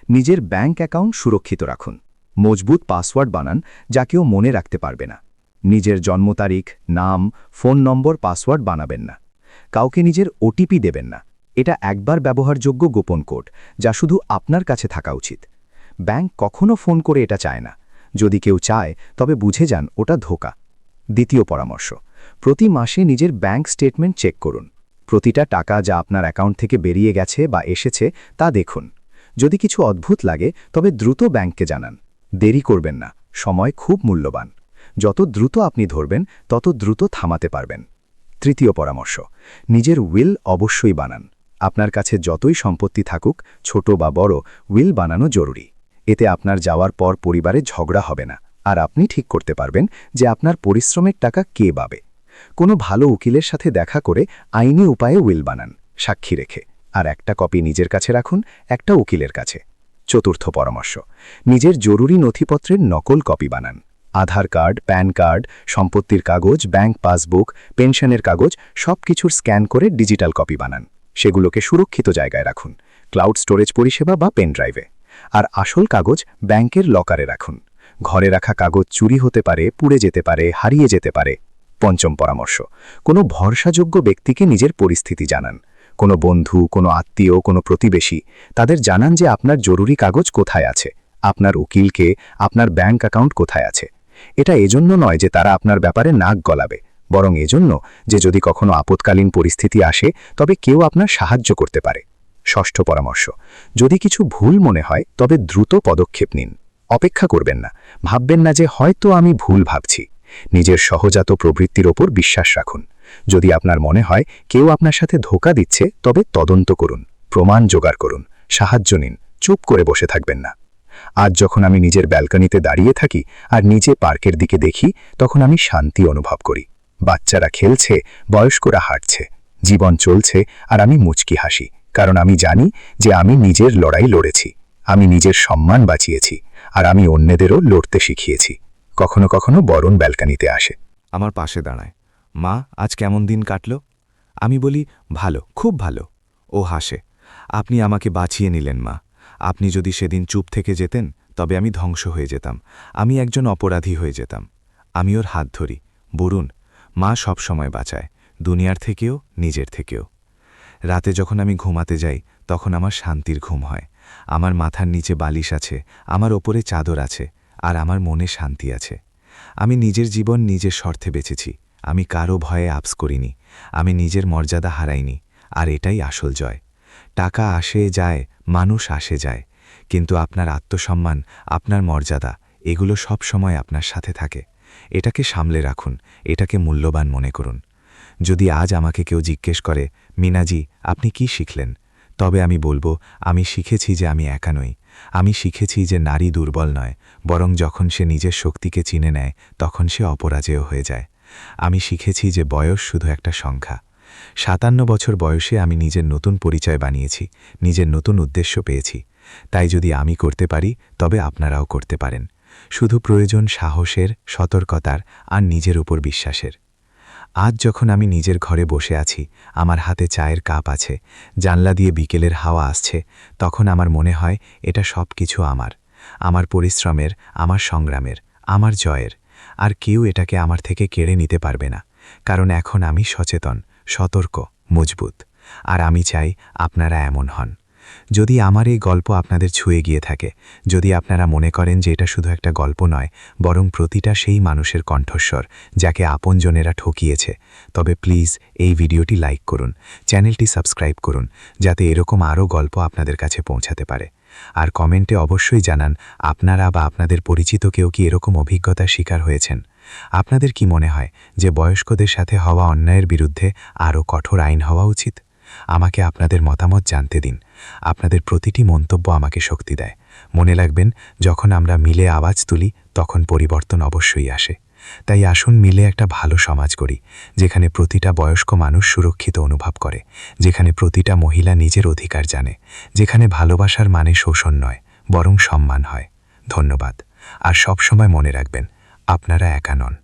নিজের ব্যাংক অ্যাকাউন্ট সুরক্ষিত রাখুন। মজবুত পাসওয়ার্ড বানান যা কেউ মনে রাখতে পারবে না। নিজের জন্ম তারিখ, নাম, ফোন নম্বর পাসওয়ার্ড বানাবেন না। কাউকে নিজের ওটিপি দেবেন না। এটা একবার ব্যবহারযোগ্য গোপন কোড, যা শুধু আপনার কাছে থাকা উচিত। ব্যাংক কখনো ফোন করে এটা চায় না। যদি কেউ চায় তবে বুঝে যান ওটা ধোঁকা। দ্বিতীয় পরামর্শ, প্রতি মাসে নিজের ব্যাংক স্টেটমেন্ট চেক করুন। প্রতিটা টাকা যা আপনার অ্যাকাউন্ট থেকে বেরিয়ে গেছে বা এসেছে তা দেখুন। যদি কিছু অদ্ভুত লাগে তবে দ্রুত ব্যাংককে জানান। দেরি করবেন না, সময় খুব মূল্যবান। যত দ্রুত আপনি ধরবেন তত দ্রুত থামাতে পারবেন। তৃতীয় পরামর্শ, নিজের উইল অবশ্যই বানান। আপনার কাছে যতই সম্পত্তি থাকুক, ছোট বা বড়, উইল বানানো জরুরি। এতে আপনার যাওয়ার পর পরিবারে ঝগড়া হবে না, আর আপনি ঠিক করতে পারবেন যে আপনার পরিশ্রমের টাকা কে পাবে। কোনো ভালো উকিলের সাথে দেখা করে আইনি উপায়ে উইল বানান, সাক্ষী রেখে, আর একটা কপি নিজের কাছে রাখুন, একটা উকিলের কাছে। চতুর্থ পরামর্শ, নিজের জরুরি নথিপত্রের নকল কপি বানান। আধার কার্ড, প্যান কার্ড, সম্পত্তির কাগজ, ব্যাংক পাসবুক, পেনশনের কাগজ সব কিছুর স্ক্যান করে ডিজিটাল কপি বানান। সেগুলোকে সুরক্ষিত জায়গায় রাখুন, ক্লাউড স্টোরেজ পরিষেবা বা পেন ড্রাইভে। আর আসল কাগজ ব্যাংকের লকারে রাখুন। ঘরে রাখা কাগজ চুরি হতে পারে, পুড়ে যেতে পারে, হারিয়ে যেতে পারে। পঞ্চম পরামর্শ, কোনো ভরসাযোগ্য ব্যক্তিকে নিজের পরিস্থিতি জানান। কোনো বন্ধু, কোনো আত্মীয়, কোনো প্রতিবেশী, তাদের জানান যে আপনার জরুরি কাগজ কোথায় আছে, আপনার উকিলকে, আপনার ব্যাংক অ্যাকাউন্ট কোথায় আছে। এটা এজন্য নয় যে তারা আপনার ব্যাপারে নাক গলাবে, বরং এজন্য যে যদি কখনো আপৎকালীন পরিস্থিতি আসে তবে কেউ আপনার সাহায্য করতে পারে। ষষ্ঠ পরামর্শ, যদি কিছু ভুল মনে হয় তবে দ্রুত পদক্ষেপ নিন। অপেক্ষা করবেন না, ভাববেন না যে হয়তো আমি ভুল ভাবছি। নিজের সহজাত প্রবৃত্তির ওপর বিশ্বাস রাখুন। যদি আপনার মনে হয় কেউ আপনার সাথে ধোঁকা দিচ্ছে তবে তদন্ত করুন, প্রমাণ জোগাড় করুন, সাহায্য নিন, চুপ করে বসে থাকবেন না। আজ যখন আমি নিজের ব্যালকনিতে দাঁড়িয়ে থাকি আর নিজে পার্কের দিকে দেখি তখন আমি শান্তি অনুভব করি। বাচ্চারা খেলছে, বয়স্করা হাঁটছে, জীবন চলছে, আর আমি মুচকি হাসি, কারণ আমি জানি যে আমি নিজের লড়াই লড়েছি, আমি নিজের সম্মান বাঁচিয়েছি, আর আমি অন্যদেরও লড়তে শিখিয়েছি। কখনো কখনো বরুণ ব্যালকনিতে আসে, আমার পাশে দাঁড়ায়। মা, আজ কেমন দিন কাটল? আমি বলি, ভালো, খুব ভালো। ও হাসে। আপনি আমাকে বাঁচিয়ে নিলেন মা। আপনি যদি সেদিন চুপ থেকে যেতেন তবে আমি ধ্বংস হয়ে যেতাম, আমি একজন অপরাধী হয়ে যেতাম। আমি ওর হাত ধরি। বরুণ, মা সব সময় বাঁচায়, দুনিয়ার থেকেও, নিজের থেকেও। রাতে যখন আমি ঘুমাতে যাই তখন আমার শান্তির ঘুম হয়। আমার মাথার নিচে বালিশ আছে, আমার ওপরে চাদর আছে, আর আমার মনে শান্তি আছে। আমি নিজের জীবন নিজের স্বার্থে বেঁচেছি। আমি কারো ভয়ে আপস করিনি, আমি নিজের মর্যাদা হারাইনি, আর এটাই আসল জয়। টাকা আসে যায়, মানুষ আসে যায়, কিন্তু আপনার আত্মসম্মান, আপনার মর্যাদা, এগুলো সব সময় আপনার সাথে থাকে। এটাকে সামলে রাখুন, এটাকে মূল্যবান মনে করুন। যদি আজ আমাকে কেউ জিজ্ঞেস করে, মিনাজি আপনি কি শিখলেন, তবে আমি বলবো, আমি শিখেছি যে আমি একা নই। আমি শিখেছি যে নারী দুর্বল নয়, বরং যখন সে নিজের শক্তিকে চিনে নেয় তখন সে অপরাজেয় হয়ে যায়। আমি শিখেছি যে বয়স শুধু একটা সংখ্যা। 57 বছর বয়সে আমি নিজের নতুন পরিচয় বানিয়েছি, নিজের নতুন উদ্দেশ্য পেয়েছি। তাই যদি আমি করতে পারি তবে আপনারাও করতে পারেন। শুধু প্রয়োজন সাহসের, সতর্কতার আর নিজের উপর বিশ্বাসের। আজ যখন আমি নিজের ঘরে বসে আছি, আমার হাতে চায়ের কাপ আছে, জানলা দিয়ে বিকেলের হাওয়া আসছে, তখন আমার মনে হয় এটা সব কিছু আমার পরিশ্রমের, আমার সংগ্রামের, আমার জয়ের। আর কেউ এটাকে আমার থেকে কেড়ে নিতে পারবে না, কারণ এখন আমি সচেতন, সতর্ক, মজবুত। আর আমি চাই আপনারা এমন হন। যদি আমার এই গল্প আপনাদের ছুঁয়ে গিয়ে থাকে, যদি আপনারা মনে করেন যে এটা শুধু একটা গল্প নয়, বরং প্রতিটা সেই মানুষের কণ্ঠস্বর যাকে আপনজনেরা ঠকিয়েছে, তবে প্লিজ এই ভিডিওটি লাইক করুন, চ্যানেলটি সাবস্ক্রাইব করুন, যাতে এরকম আরও গল্প আপনাদের কাছে পৌঁছাতে পারে। আর কমেন্টে অবশ্যই জানান আপনারা বা আপনাদের পরিচিত কেউ কি এরকম অভিজ্ঞতার শিকার হয়েছেন। আপনাদের কি মনে হয় যে বয়স্কদের সাথে হওয়া অন্যায়ের বিরুদ্ধে আরও কঠোর আইন হওয়া উচিত? আমাকে আপনাদের মতামত জানতে দিন। আপনাদের প্রতিটি মন্তব্য আমাকে শক্তি দেয়। মনে রাখবেন, যখন আমরা মিলে আওয়াজ তুলি তখন পরিবর্তন অবশ্যই আসে। তাই আসুন মিলে একটা ভালো সমাজ গড়ি, যেখানে প্রতিটা বয়স্ক মানুষ সুরক্ষিত অনুভব করে, যেখানে প্রতিটা মহিলা নিজের অধিকার জানে, যেখানে ভালোবাসার মানে শোষণ নয়, বরং সম্মান হয়। ধন্যবাদ। আর সবসময় মনে রাখবেন, আপনারা একা নন।